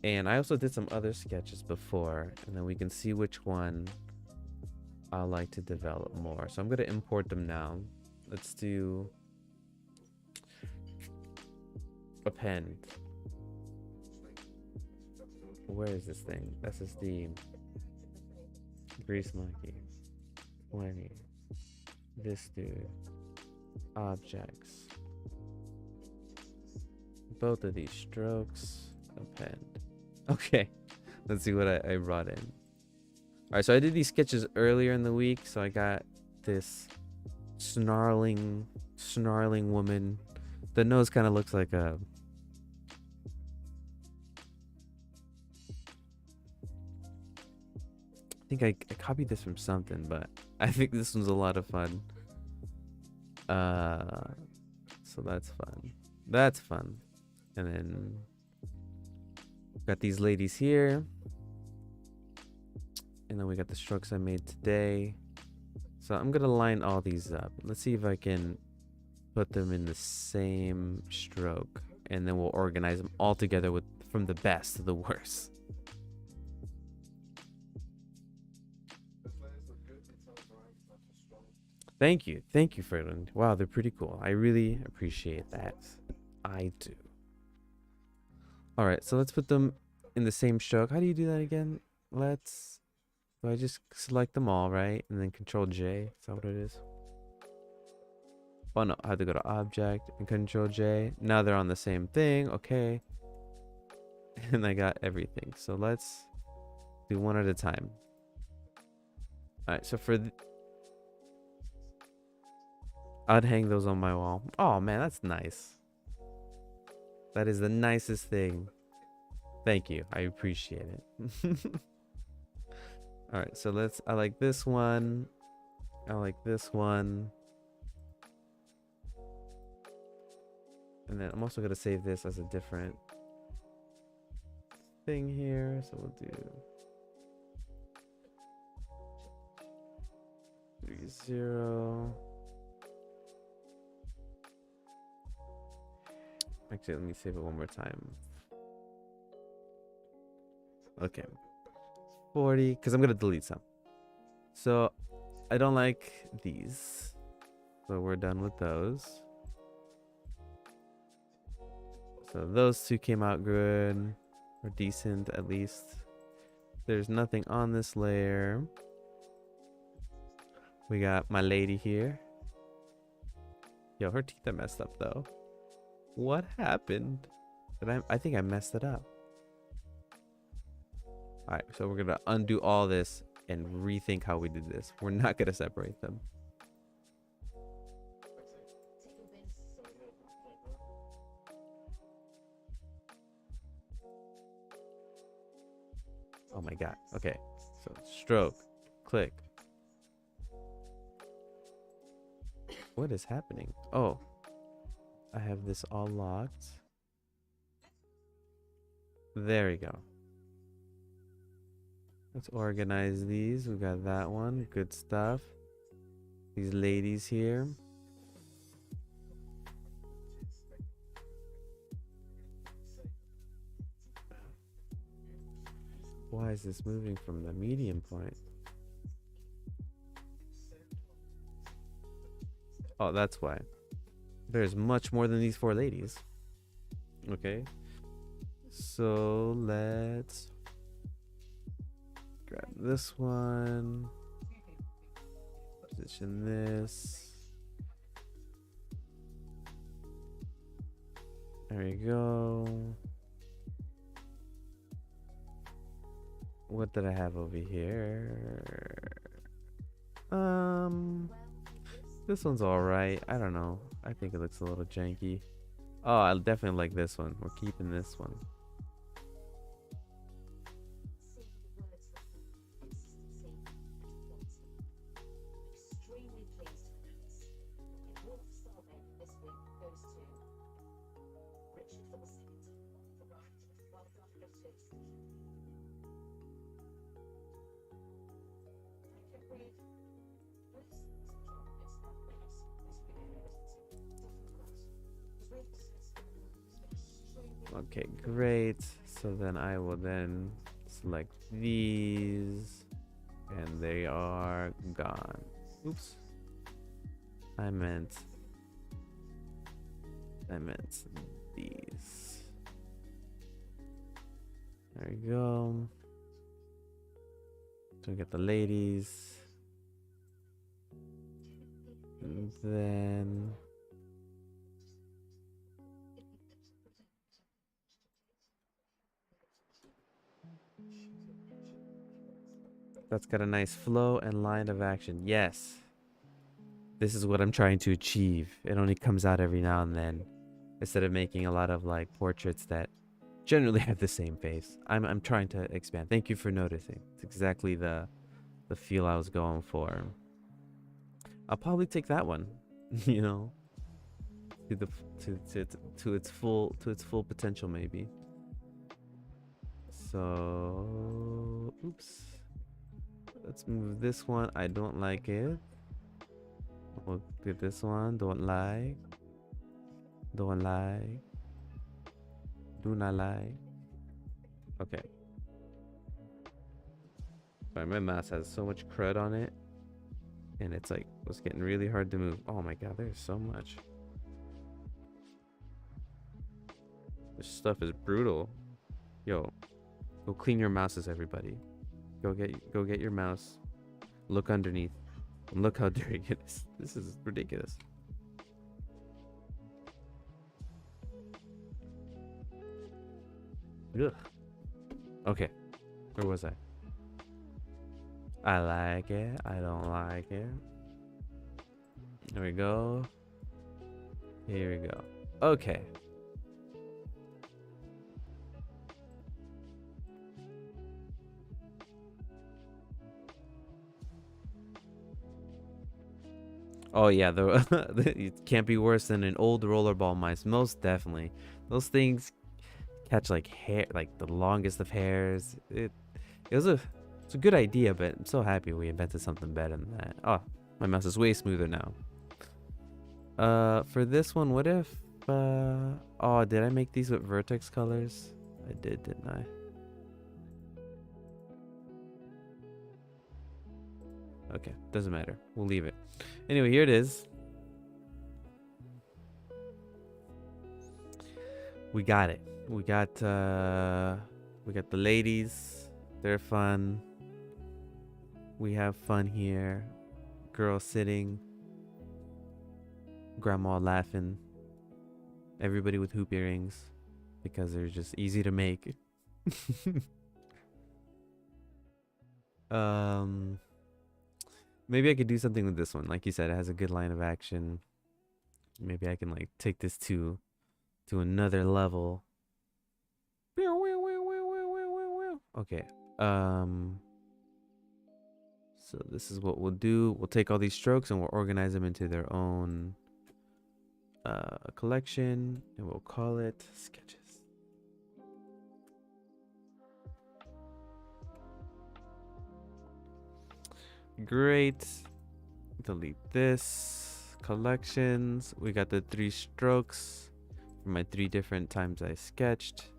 Speaker 1: and I also did some other sketches before, and then we can see which one I like to develop more. So I'm gonna import them now. Let's do append. Where is this thing? SSD. Grease monkey. 20. This dude. Objects. Both of these strokes. Append. Okay. Let's see what I brought in. Alright, so I did these sketches earlier in the week. So I got this snarling woman. The nose kind of looks like a... I think I copied this from something, but I think this one's a lot of fun. So that's fun. That's fun. And then got these ladies here. And then we got the strokes I made today. So I'm gonna line all these up. Let's see if I can put them in the same stroke, and then we'll organize them all together from the best to the worst. Thank you, Ferdinand. Wow, they're pretty cool. I really appreciate that. I do. All right, so let's put them in the same stroke. How do you do that again? Do I just select them all, right? And then Control J. Is that what it is? Oh no, I have to go to Object and Control J. Now they're on the same thing. Okay. And I got everything. So let's do one at a time. All right, so I'd hang those on my wall. Oh man, that's nice. That is the nicest thing. Thank you. I appreciate it. All right, so I like this one. I like this one. And then I'm also going to save this as a different thing here. So we'll do 3-0. Actually, let me save it one more time. Okay. 40, because I'm going to delete some. So I don't like these. So we're done with those. So those two came out good. Or decent, at least. There's nothing on this layer. We got my lady here. Yo, her teeth are messed up, though. What happened? I think I messed it up. Alright, so we're gonna undo all this and rethink how we did this. We're not gonna separate them. Oh my god. Okay. So stroke. Click. What is happening? Oh. I have this all locked. There we go. Let's organize these. We got that one. Good stuff. These ladies here. Why is this moving from the medium point? Oh, that's why. There's much more than these four ladies. Okay. So let's grab this one. Position this. There we go. What did I have over here? This one's alright. I don't know. I think it looks a little janky. Oh, I definitely like this one. We're keeping this one.
Speaker 4: See the words for consistency and quality. Extremely pleased to announce the award for Star Baker this week goes to Richard for the second time. Right. Well done, Richard.
Speaker 1: Okay, great. So then I will then select these and they are gone. Oops. I meant these. There we go. So we get the ladies. And then that's got a nice flow and line of action. Yes. This is what I'm trying to achieve. It only comes out every now and then. Instead of making a lot of like portraits that generally have the same face. I'm trying to expand. Thank you for noticing. It's exactly the feel I was going for. I'll probably take that one, you know, to the to its full potential maybe. So, oops. Let's move this one. I don't like it. We'll do this one. Don't like. Don't like. Do not like. Okay. Sorry, my mouse has so much crud on it. And it's like, it's getting really hard to move. Oh my god, there's so much. This stuff is brutal. Yo, go clean your mouses, everybody. Go get your mouse. Look underneath. And look how dirty it is. This is ridiculous. Ugh. Okay. Where was I? I like it. I don't like it. There we go. Here we go. Okay. Oh yeah, it can't be worse than an old rollerball mice. Most definitely. Those things catch like hair, like the longest of hairs. It's a good idea, but I'm so happy we invented something better than that. Oh, my mouse is way smoother now. For this one, what if oh, did I make these with vertex colors? I did, didn't I? Okay, doesn't matter. We'll leave it. Anyway, here it is. We got it. We got the ladies. They're fun. We have fun here. Girl sitting. Grandma laughing. Everybody with hoop earrings because they're just easy to make. Maybe I could do something with this one. Like you said, it has a good line of action. Maybe I can like take this to another level. Okay. So this is what we'll do. We'll take all these strokes and we'll organize them into their own collection, and we'll call it sketches. Great. Delete this. Collections. We got the 3 strokes for my 3 different times I sketched.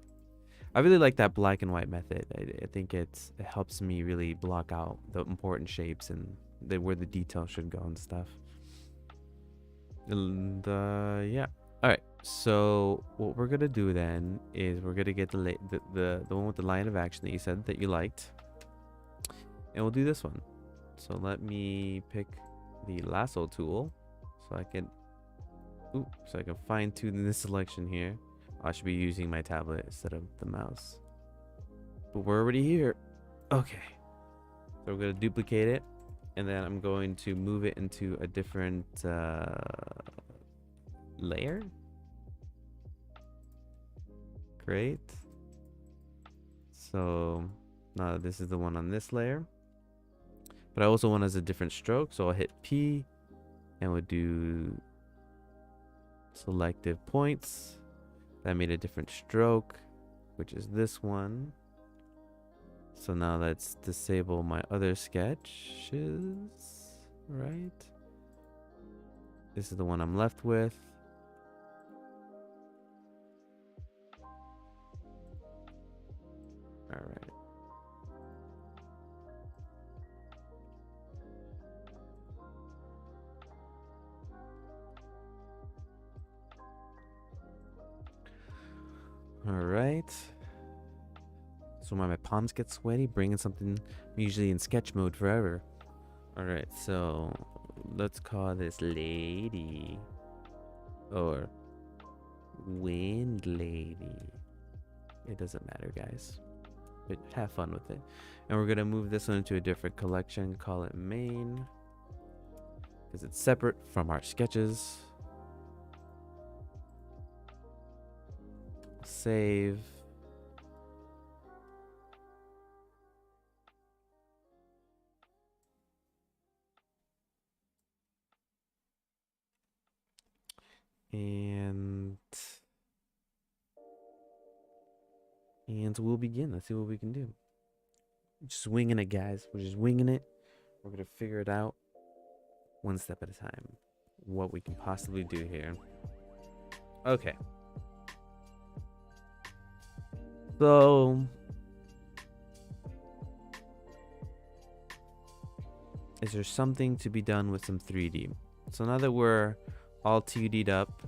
Speaker 1: I really like that black and white method. I think it helps me really block out the important shapes and where the detail should go and stuff. And yeah. All right. So what we're gonna do then is we're gonna get the one with the line of action that you said that you liked, and we'll do this one. So let me pick the lasso tool, so I can fine tune this selection here. I should be using my tablet instead of the mouse. But we're already here. Okay. So we're gonna duplicate it, and then I'm going to move it into a different layer. Great. So now this is the one on this layer, but I also want as a different stroke. So I'll hit P, and we'll do selective points. That made a different stroke, which is this one. So now let's disable my other sketches, right? This is the one I'm left with. All right. All right. So when my palms get sweaty, bringing something usually in sketch mode forever. All right, so let's call this lady or wind lady. It doesn't matter, guys, but have fun with it. And we're gonna move this one into a different collection. Call it main because it's separate from our sketches. Save. And we'll begin. Let's see what we can do. Just winging it, guys. We're just winging it. We're gonna figure it out one step at a time. What we can possibly do here. Okay. So is there something to be done with some 3D? So now that we're all 2D'd up,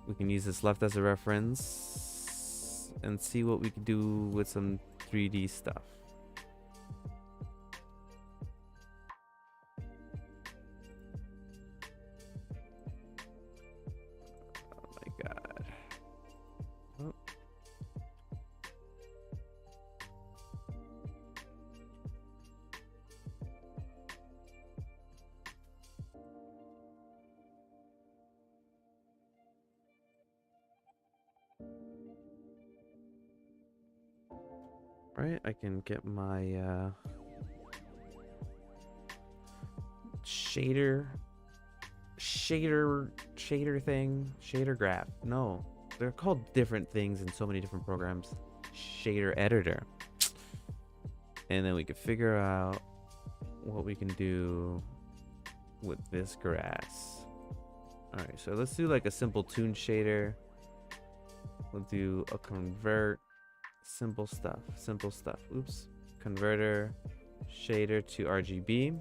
Speaker 1: we can use this left as a reference and see what we can do with some 3D stuff. Oh my god. Oh. Right, I can get my shader thing, shader graph. No, they're called different things in so many different programs. Shader editor. And then we can figure out what we can do with this grass. All right, so let's do like a simple tune shader. We'll do a convert. Simple stuff. Oops. Converter shader to RGB,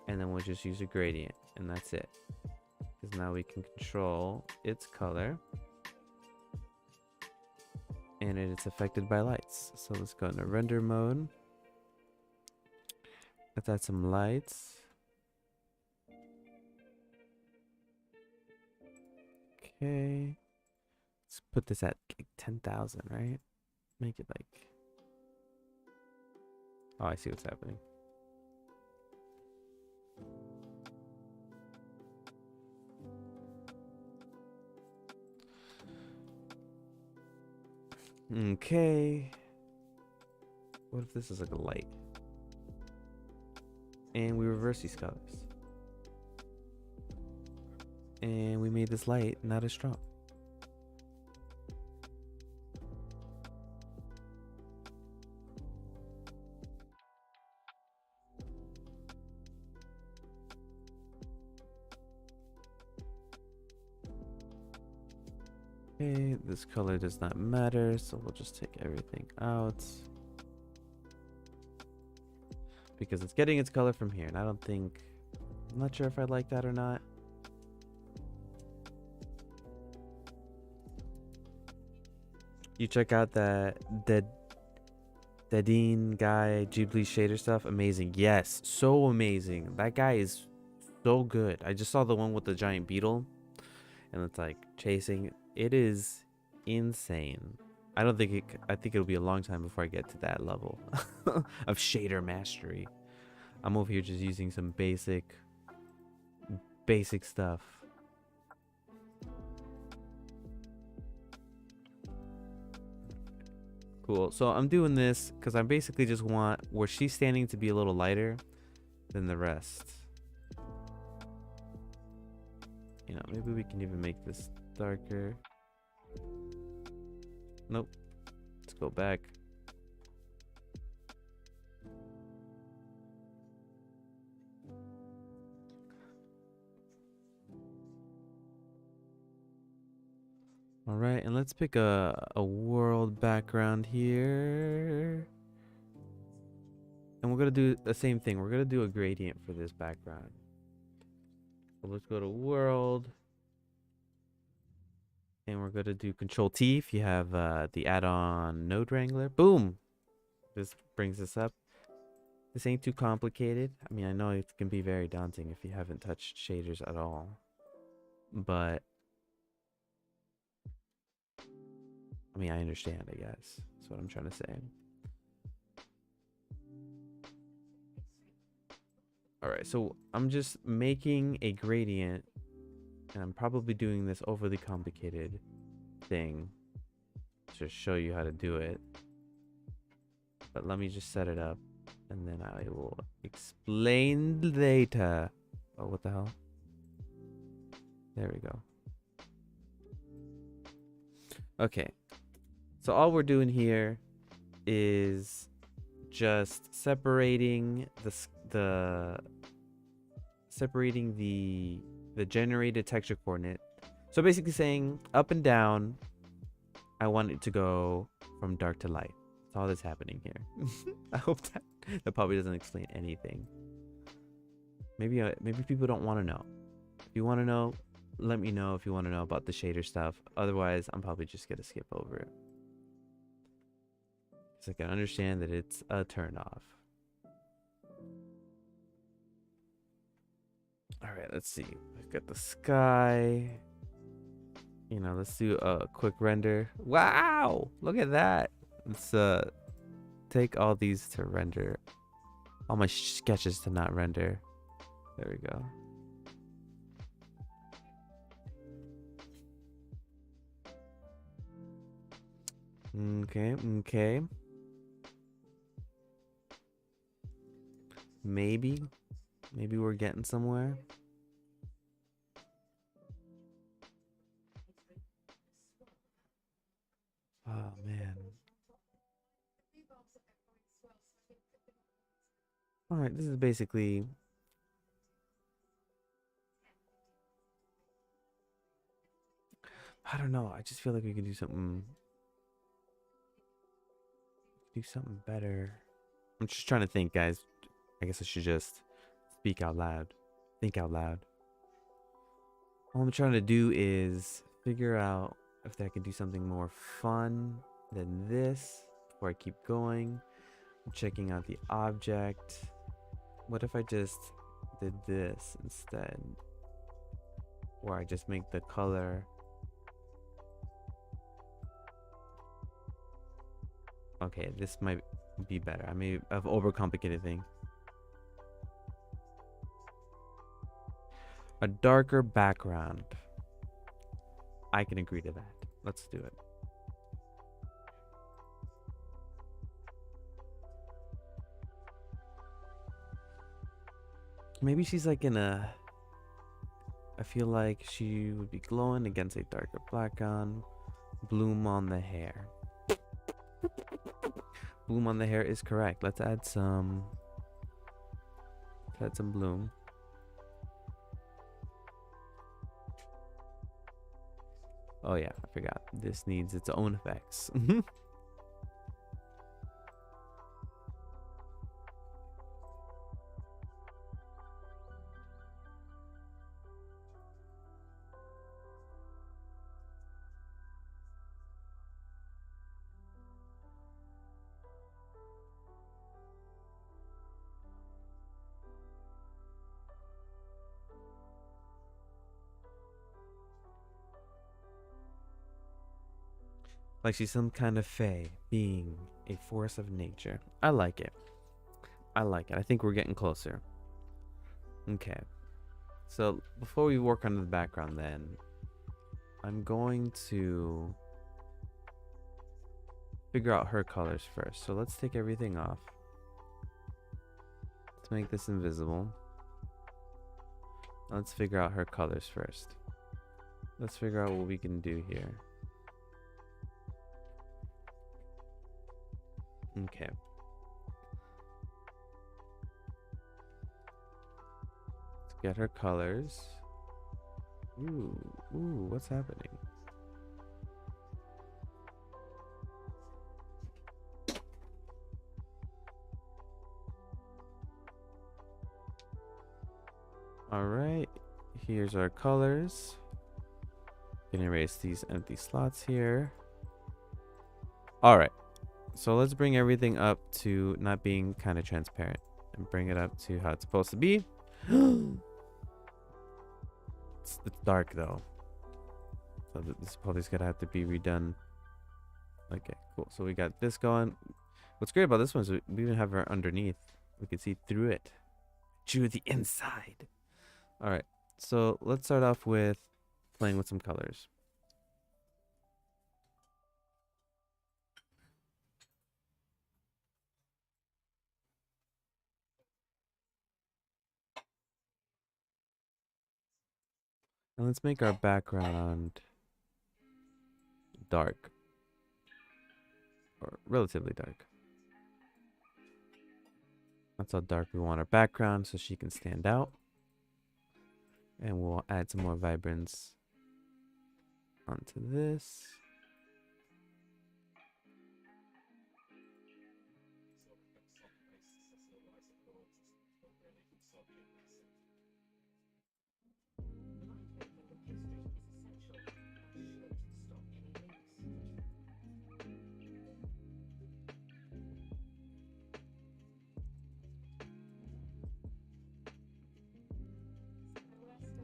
Speaker 1: and then we'll just use a gradient, and that's it. Because now we can control its color, and it's affected by lights. So let's go into render mode. Let's add some lights. Okay. Let's put this at like 10,000, right? Make it like... Oh, I see what's happening. Okay. What if this is like a light? And we reverse these colors. And we made this light not as strong. Okay, this color does not matter, so we'll just take everything out. Because it's getting its color from here, and I'm not sure if I like that or not. You check out that Dean guy Ghibli shader stuff. Amazing. Yes, so amazing. That guy is so good. I just saw the one with the giant beetle, and it's like chasing. It is insane. I don't think it. I think it'll be a long time before I get to that level of shader mastery. I'm over here just using some basic stuff. Cool. So I'm doing this because I basically just want where she's standing to be a little lighter than the rest. You know, maybe we can even make this darker. Nope. Let's go back. All right, and let's pick a world background here. And we're gonna do the same thing. We're gonna do a gradient for this background. So let's go to world. And we're gonna do Control T if you have the add-on Node Wrangler. Boom! This brings us up. This ain't too complicated. I mean, I know it can be very daunting if you haven't touched shaders at all. But I mean, I understand, I guess. That's what I'm trying to say. Alright, so I'm just making a gradient, and I'm probably doing this overly complicated thing to show you how to do it. But let me just set it up, and then I will explain later. Oh, what the hell? There we go. Okay. So all we're doing here is just separating the generated texture coordinate. So basically saying up and down, I want it to go from dark to light. That's all that's happening here. I hope that probably doesn't explain anything. Maybe people don't want to know. If you want to know, let me know if you want to know about the shader stuff. Otherwise, I'm probably just gonna skip over it. So I can understand that it's a turn off. All right, let's see. I've got the sky. You know, let's do a quick render. Wow, look at that. Let's take all these to render. All my sketches to not render. There we go. Okay. Maybe we're getting somewhere. Oh man. All right, this is basically I don't know. I just feel like we could do something better. I'm just trying to think, guys. I guess I should just speak out loud. Think out loud. All I'm trying to do is figure out if I can do something more fun than this before I keep going. I'm checking out the object. What if I just did this instead? Where I just make the color. Okay, this might be better. I may have overcomplicated things. A darker background. I can agree to that. Let's do it. Maybe she's like in a... I feel like she would be glowing against a darker background. Bloom on the hair. Bloom on the hair is correct. Let's add some... bloom. Oh yeah, I forgot. This needs its own effects. Like she's some kind of fae, being a force of nature. I like it. I like it. I think we're getting closer. Okay. So before we work on the background then, I'm going to figure out her colors first. So let's take everything off. Let's make this invisible. Let's figure out her colors first. Let's figure out what we can do here. Okay. Let's get her colors. Ooh, what's happening? All right, here's our colors. Gonna erase these empty slots here. All right, so let's bring everything up to not being kind of transparent and bring it up to how it's supposed to be. It's dark though, so this probably's gonna have to be redone. Okay, cool. So we got this going. What's great about this one is we even have her underneath. We can see through it, to the inside. All right, so let's start off with playing with some colors. And let's make our background dark, or relatively dark. That's how dark we want our background so she can stand out. And we'll add some more vibrance onto this.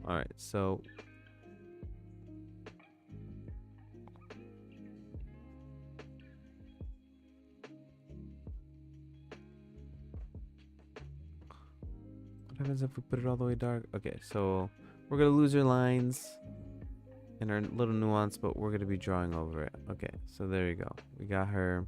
Speaker 1: All right, so what happens if we put it all the way dark? Okay, so we're gonna lose her lines and her little nuance, but we're gonna be drawing over it. Okay, so there you go. We got her.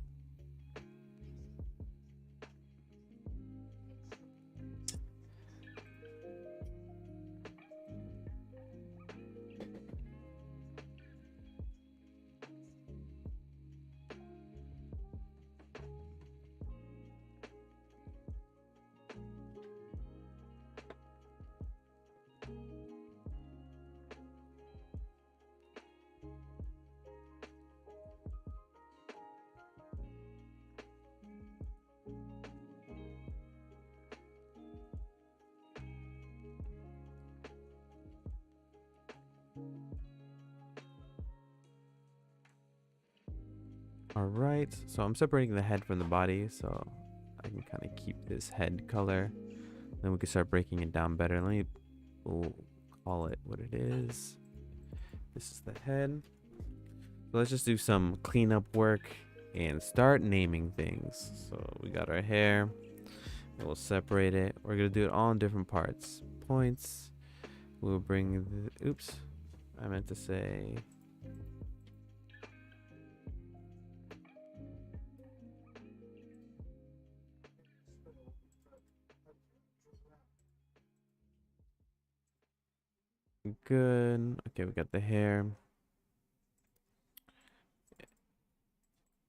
Speaker 1: All right, so I'm separating the head from the body, so I can kind of keep this head color. Then we can start breaking it down better. Let me call it what it is. This is the head. So let's just do some cleanup work and start naming things. So we got our hair. We'll separate it. We're gonna do it all in different parts. Points. We'll bring the, oops, I meant to say. Good. Okay, we got the hair.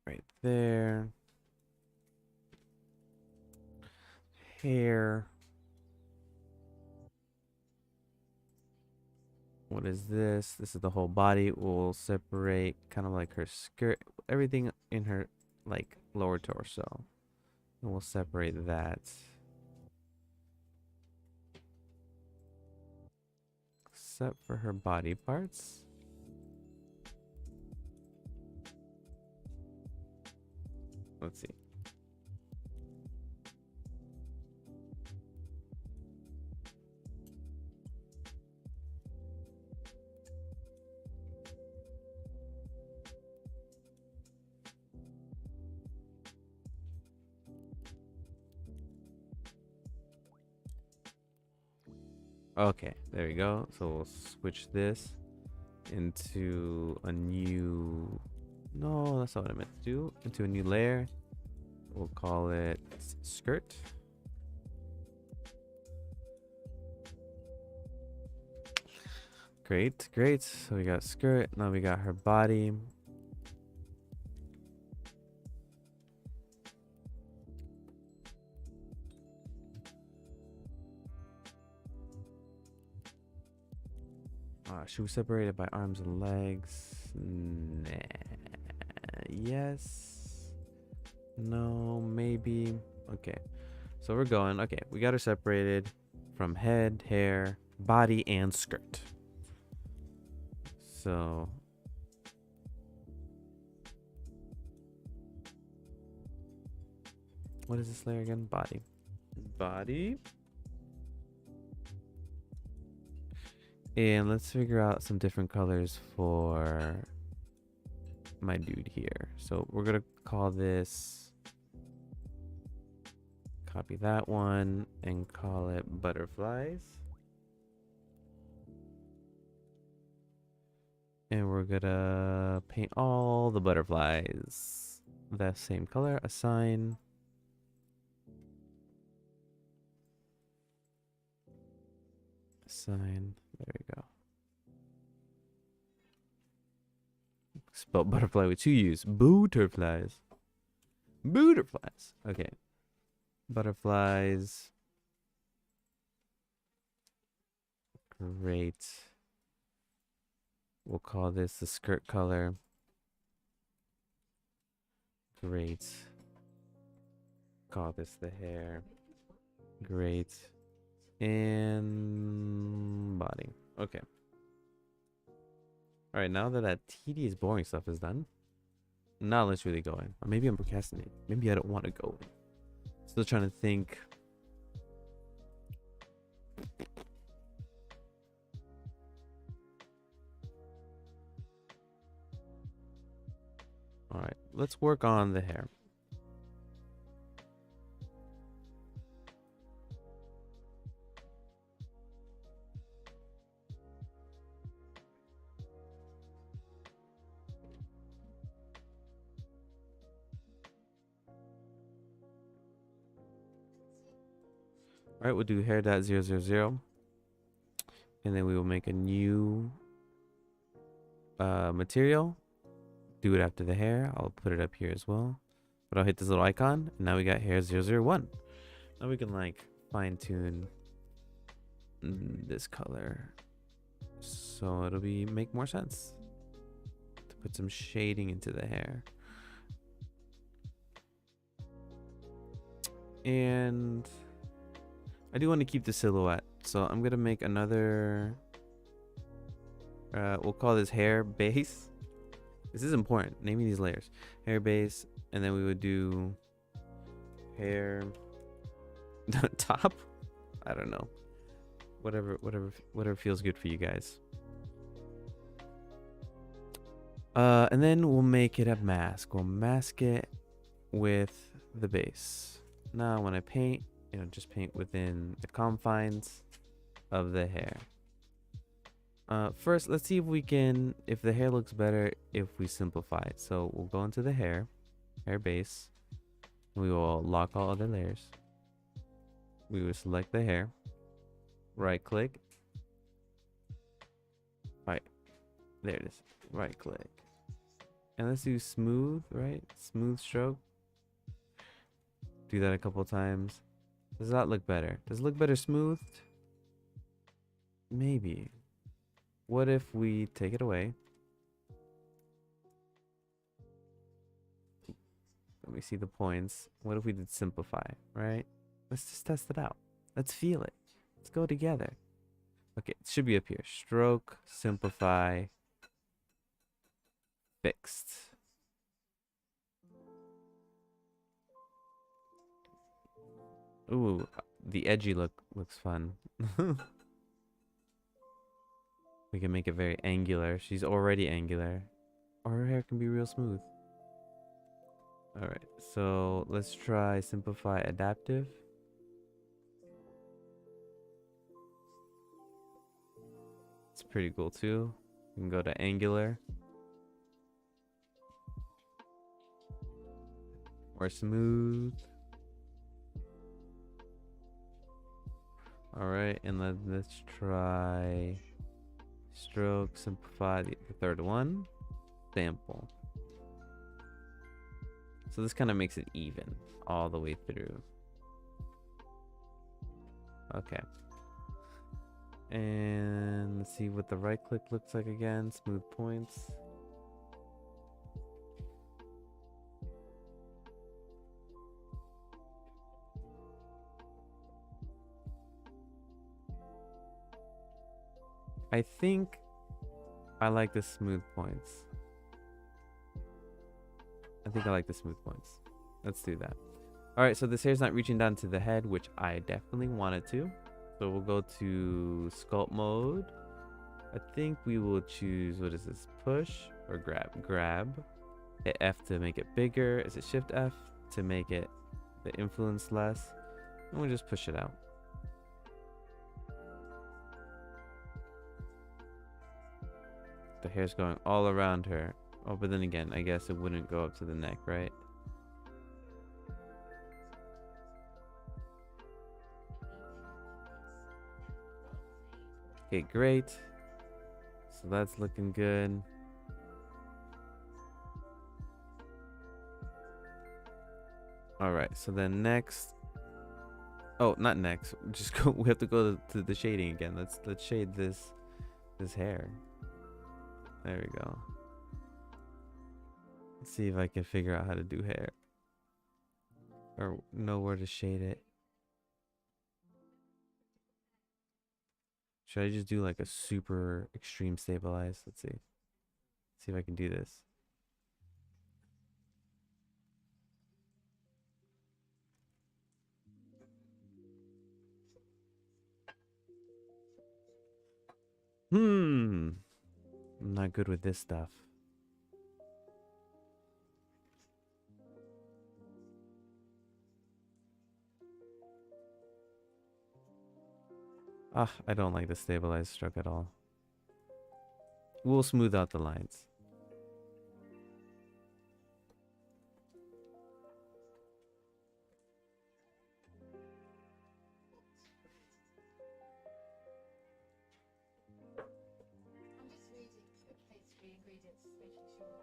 Speaker 1: Right there. Hair. What is this? This is the whole body. We'll separate kind of like her skirt, everything in her like lower torso. And we'll separate that. Except for her body parts. Let's see. Okay, there we go. So we'll switch this into a new. No, that's not what I meant to do. Into a new layer. We'll call it skirt. Great, great. So we got skirt. Now we got her body. Shoe separated by arms and legs. Nah. Yes. No, maybe. Okay. So we're going. Okay, we got her separated from head, hair, body, and skirt. So what is this layer again? Body. Body. And let's figure out some different colors for my dude here. So we're gonna call this, copy that one and call it butterflies. And we're gonna paint all the butterflies the same color. Assign. Assign. There we go. Spell butterfly with two U's. Butterflies. Butterflies. Okay. Butterflies. Great. We'll call this the skirt color. Great. Call this the hair. Great. And body. Okay. Alright, now that tedious boring stuff is done, now let's really go in. Or maybe I'm procrastinating. Maybe I don't want to go in. Still trying to think. Alright, let's work on the hair. Alright, we'll do hair.000. And then we will make a new material. Do it after the hair. I'll put it up here as well. But I'll hit this little icon. And now we got hair 001. Now we can like fine tune this color. So it'll make more sense. To put some shading into the hair. And I do want to keep the silhouette. So I'm going to make another, we'll call this hair base. This is important. Naming these layers. Hair base. And then we would do hair top. I don't know. Whatever feels good for you guys. And then we'll make it a mask. We'll mask it with the base. Now when I paint, just paint within the confines of the hair. First, let's see if the hair looks better if we simplify it. So we'll go into the hair base. We will lock all other layers. We will select the hair, right click. Right, there it is. Right click. And let's do smooth, right? Smooth stroke. Do that a couple times. Does that look better? Does it look better smoothed? Maybe. What if we take it away? Let me see the points. What if we did simplify, right? Let's just test it out. Let's feel it. Let's go together. Okay, it should be up here. Stroke, simplify, fixed. Ooh, the edgy look looks fun. We can make it very angular. She's already angular. Or her hair can be real smooth. Alright, so let's try simplify adaptive. pretty cool too. You can go to angular or smooth. All right, and let's try stroke, simplify the third one, sample. So this kind of makes it even all the way through. Okay. And let's see what the right click looks like again. Smooth points. I think I like the smooth points. I think I like the smooth points. Let's do that. All right, so this hair's not reaching down to the head, which I definitely wanted to. So we'll go to sculpt mode. I think we will choose, what is this? Push or grab? Grab. Hit F to make it bigger. Is it Shift F to make it the influence less? And we'll just push it out. The hair's going all around her. Oh, but then again, I guess it wouldn't go up to the neck, right? Okay, great. So that's looking good. All right, so then next. Oh, not next. Just go. We have to go to the shading again. Let's shade this hair. There we go. Let's see if I can figure out how to do hair or know where to shade it. Should I just do like a super extreme stabilize? Let's see. See if I can do this. I'm not good with this stuff. Ah, I don't like the stabilized stroke at all. We'll smooth out the lines.
Speaker 2: I'm just reading page 3 ingredients, making sure.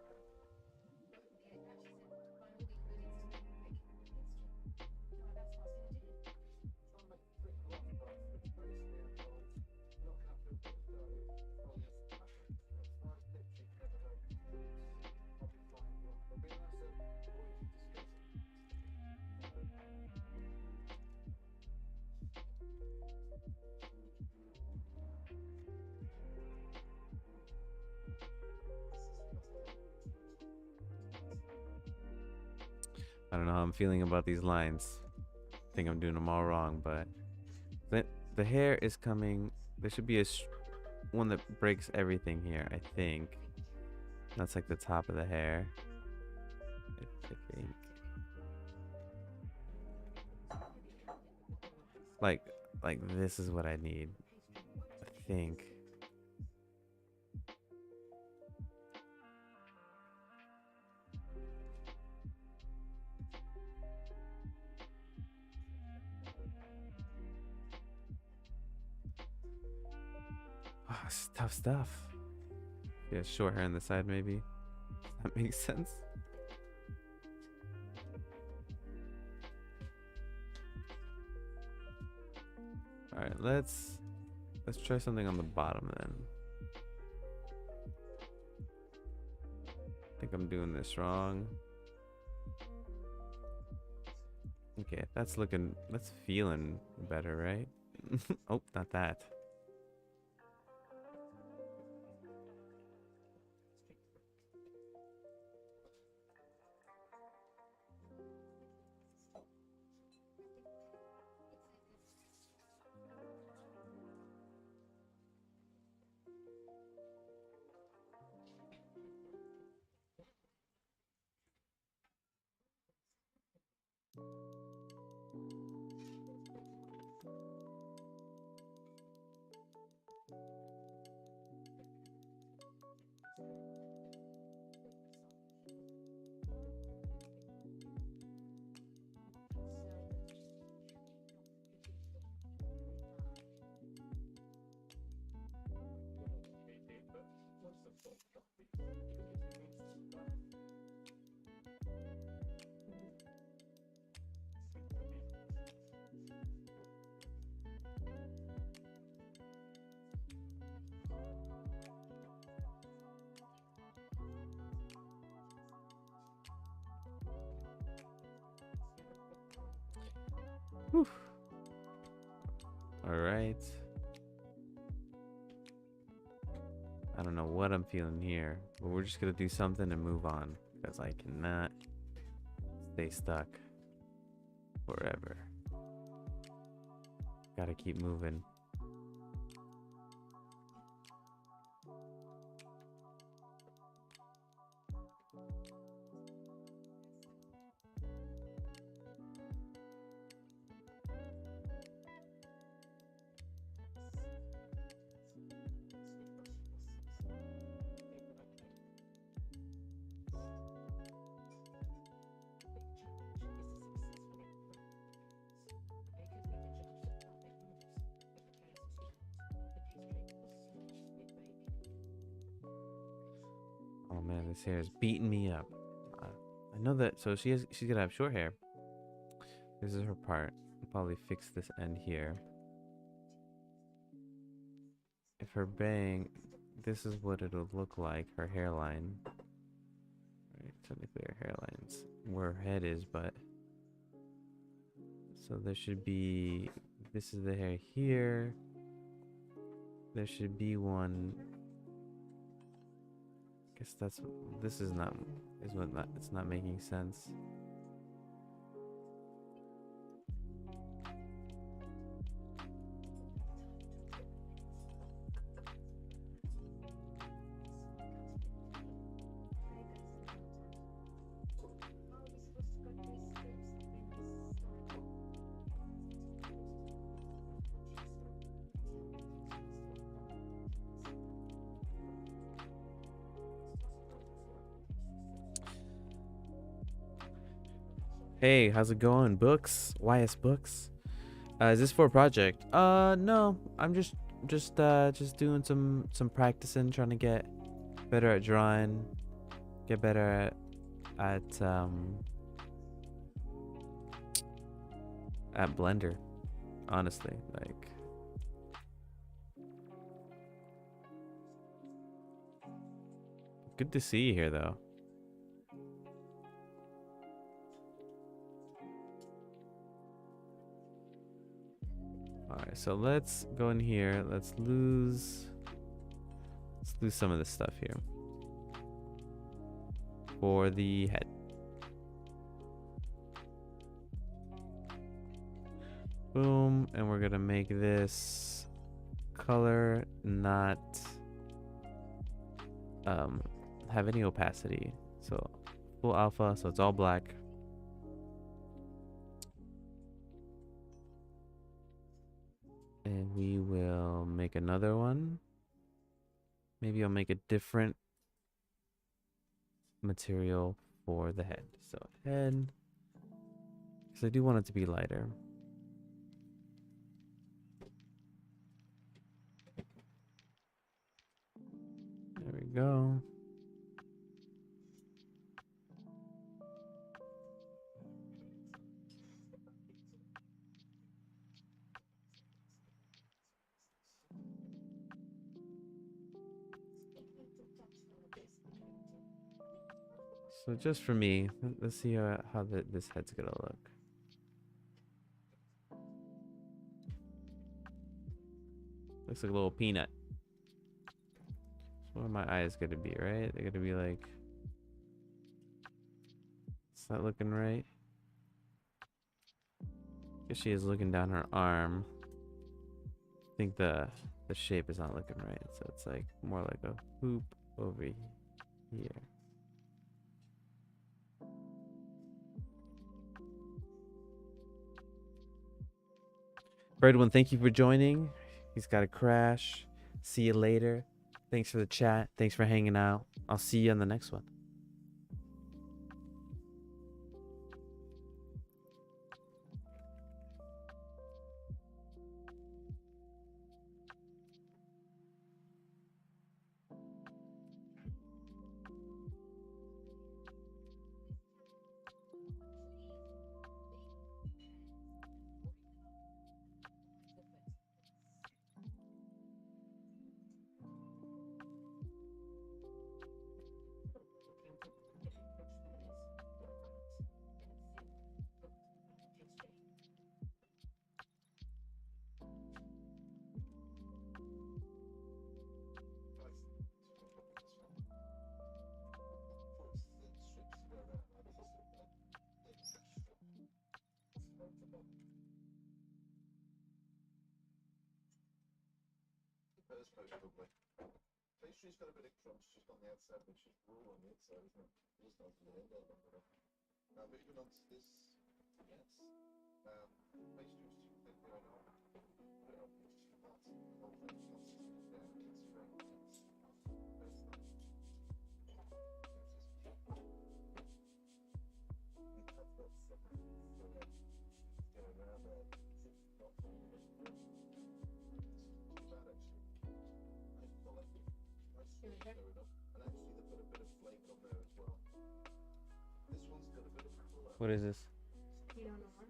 Speaker 2: It actually said find all the ingredients to make a cake. No, that's what I was going to do.
Speaker 3: Try and make a thick rough crust that's very standard. Not going to have to put dough on this pattern. It's nice thick together, don't confuse. I'll be fine. There'll be a nice oily discuss it.
Speaker 1: I don't know how I'm feeling about these lines. I think I'm doing them all wrong, but the hair is coming. There should be one that breaks everything here, I think. That's like the top of the hair. I think. Like this is what I need. I think. Oh, it's tough stuff. Yeah, short hair on the side maybe. That makes sense. All right, let's try something on the bottom then. I think I'm doing this wrong. Okay, that's feeling better, right? Oh, not that. Whew. All right. I don't know what I'm feeling here, but we're just gonna do something and move on because I cannot stay stuck forever. Gotta keep moving. Oh man, this hair is beating me up. I know that. So she's gonna have short hair. This is her part. I'll probably fix this end here. If her bang, this is what it'll look like. Her hairline. Right, technically her hairline's where her head is, but so there should be. This is the hair here. There should be one. Guess that's. This is not. Is what not. It's not making sense. Hey, how's it going? Books? YS Books? Is this for a project? No. I'm just doing some practicing, trying to get better at drawing, get better at Blender, honestly. Like, good to see you here though. Alright, so let's go in here. Let's lose some of this stuff here for the head. Boom, and we're gonna make this color not have any opacity. So full alpha, so it's all black. And we will make another one. Maybe I'll make a different material for the head. So head, because I do want it to be lighter. There we go. So just for me, let's see how this head's gonna look. Looks like a little peanut. What are my eyes gonna be, right? They're gonna be like... It's not looking right. Guess she is looking down her arm. I think the shape is not looking right. So it's like more like a hoop over here. For everyone, thank you for joining. He's got a crash. See you later. Thanks for the chat. Thanks for hanging out. I'll see you on the next one.
Speaker 3: most lovely. Pastry's got a bit of crunch just on the outside, but it's just raw on the inside, isn't it? It just has a little bit of it. Now moving on to this, yes. Pastry's too thick going on. Put it up with too hot. The whole thing melts down. It's very nice. Very nice. We have that second filler going around there. It's not really too bad actually. I like it. Nice sweet showing up. And actually they put a bit of flake on there as well. This one's got a bit of colour.
Speaker 1: What is this?
Speaker 2: Pinot Noir.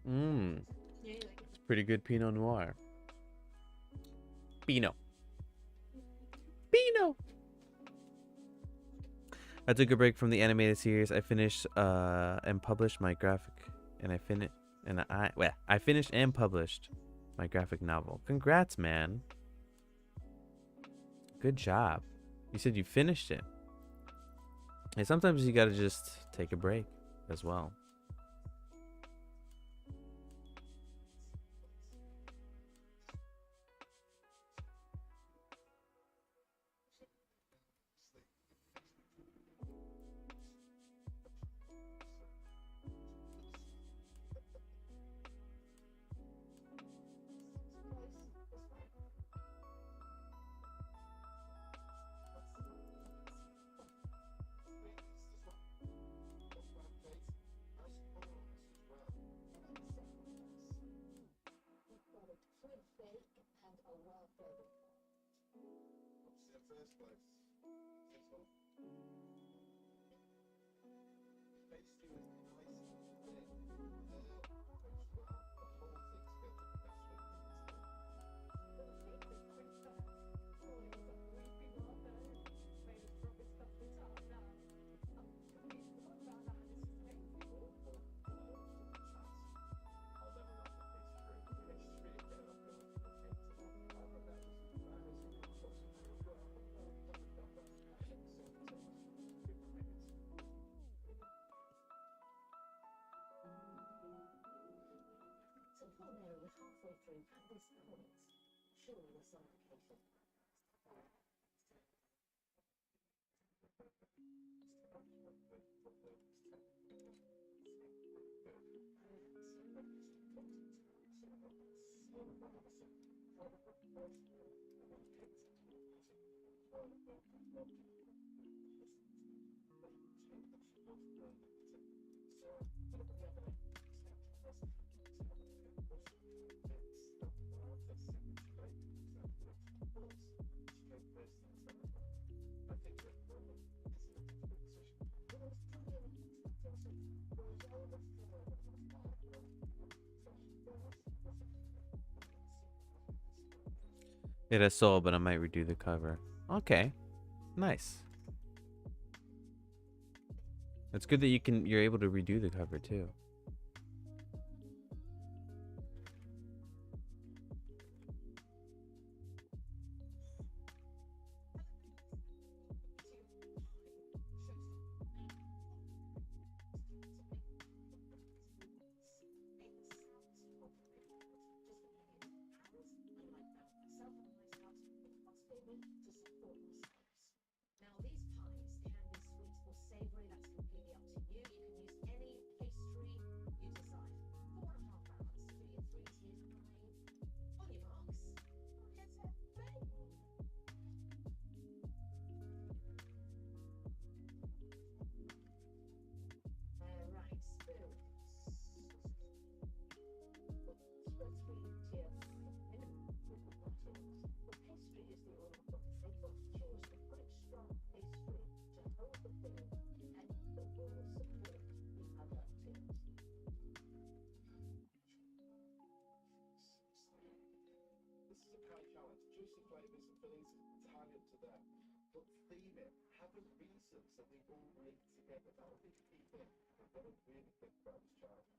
Speaker 1: Mmm.
Speaker 2: Yeah, you like it.
Speaker 1: It's pretty good Pinot Noir. Pinot. Pinot. I took a break from the animated series. I finished and published my graphic, and I finished and published my graphic novel. Congrats, man. Good job. You said you finished it. Hey, sometimes you gotta just take a break as well.
Speaker 4: Fruit bake and a well-flavored
Speaker 3: What's in first place? This one. Pastry is nice and thin. Goes well. The whole thing's got
Speaker 4: So poor Mary, we're halfway through at this point. Surely there's some occasion.
Speaker 1: It has soul, but I might redo the cover. Okay, nice. It's good that you're able to redo the cover too.
Speaker 4: Now these pies can be sweet or savoury, that's completely up to you. You can use any pastry you decide. 4.5 hours to do your 3 tiers of pie. On your marks, get set, ready. Right, spoons. For 3-tier pie, the pastry is the order of they both choose a good strong pastry to hold the filling and the will support the other tiers.
Speaker 3: This is a pie challenge. Choose the flavours and fillings entirely up to them. But theme it. Have a reason so they all link together. That will be the key thing. We've got to really think about this challenge.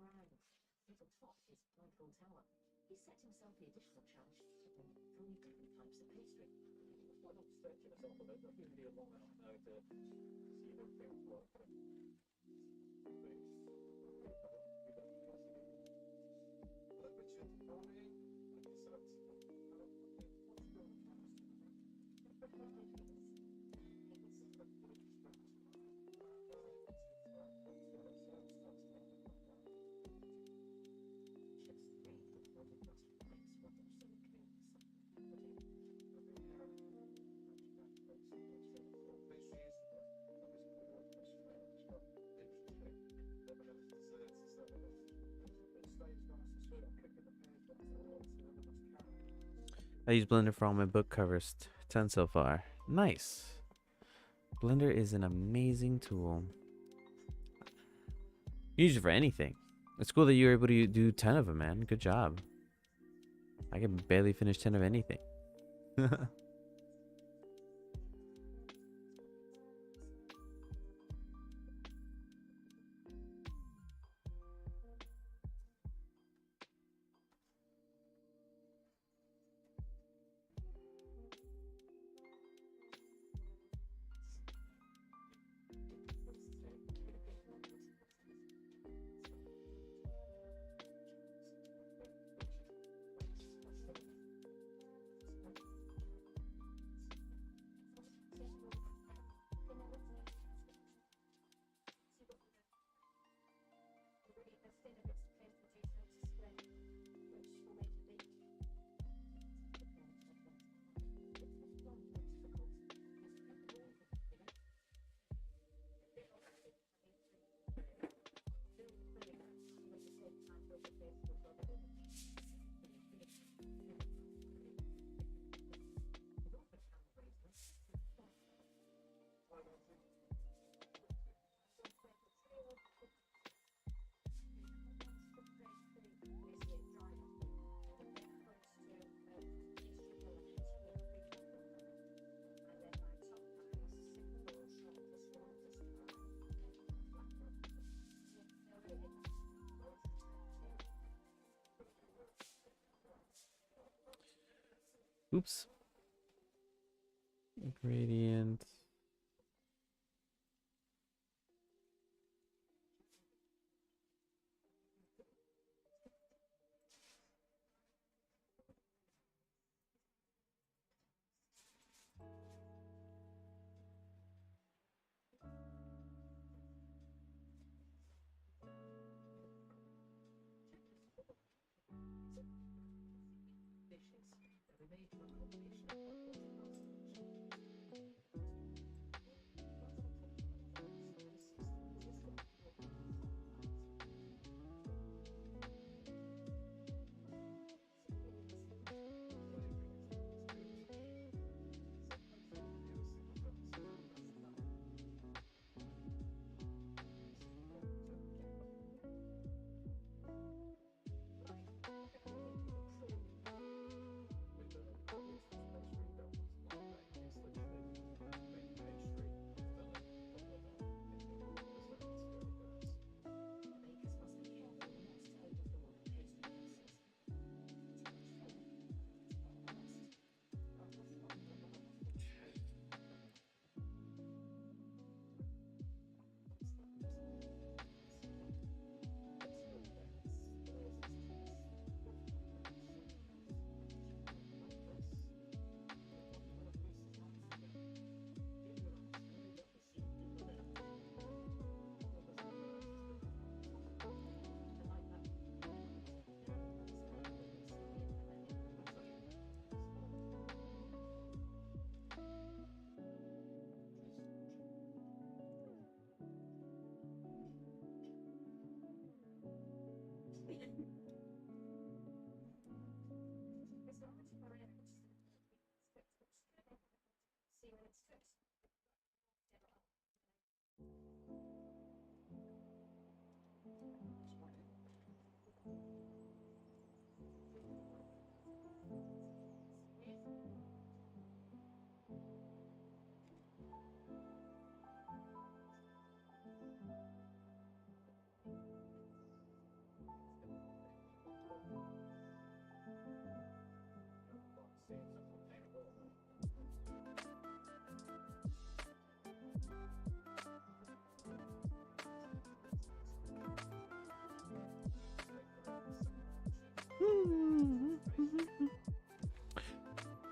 Speaker 4: around. At the top is Eiffel Tower. He set himself the additional challenge to make 3 different types of pastry.
Speaker 3: Why not stretch yourself a bit? Not even be long enough now to see how things work.
Speaker 1: I use Blender for all my book covers. 10 so far. Nice. Blender is an amazing tool. Use it for anything. It's cool that you were able to do 10 of them, man. Good job. I can barely finish 10 of anything. Oops. Gradient.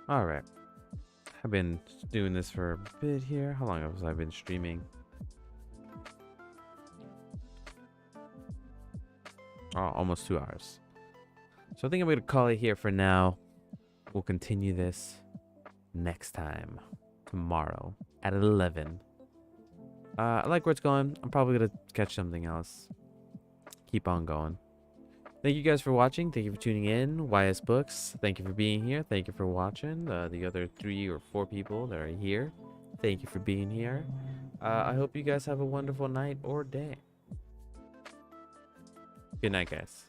Speaker 1: All right. I've been doing this for a bit here. How long have I been streaming? Oh, almost 2 hours. So I think I'm going to call it here for now. We'll continue this next time, tomorrow at 11. I like where it's going. I'm probably going to catch something else. Keep on going. Thank you guys for watching. Thank you for tuning in. YS Books, thank you for being here. Thank you for watching. The other 3 or 4 people that are here, thank you for being here. I hope you guys have a wonderful night or day. Good night, guys.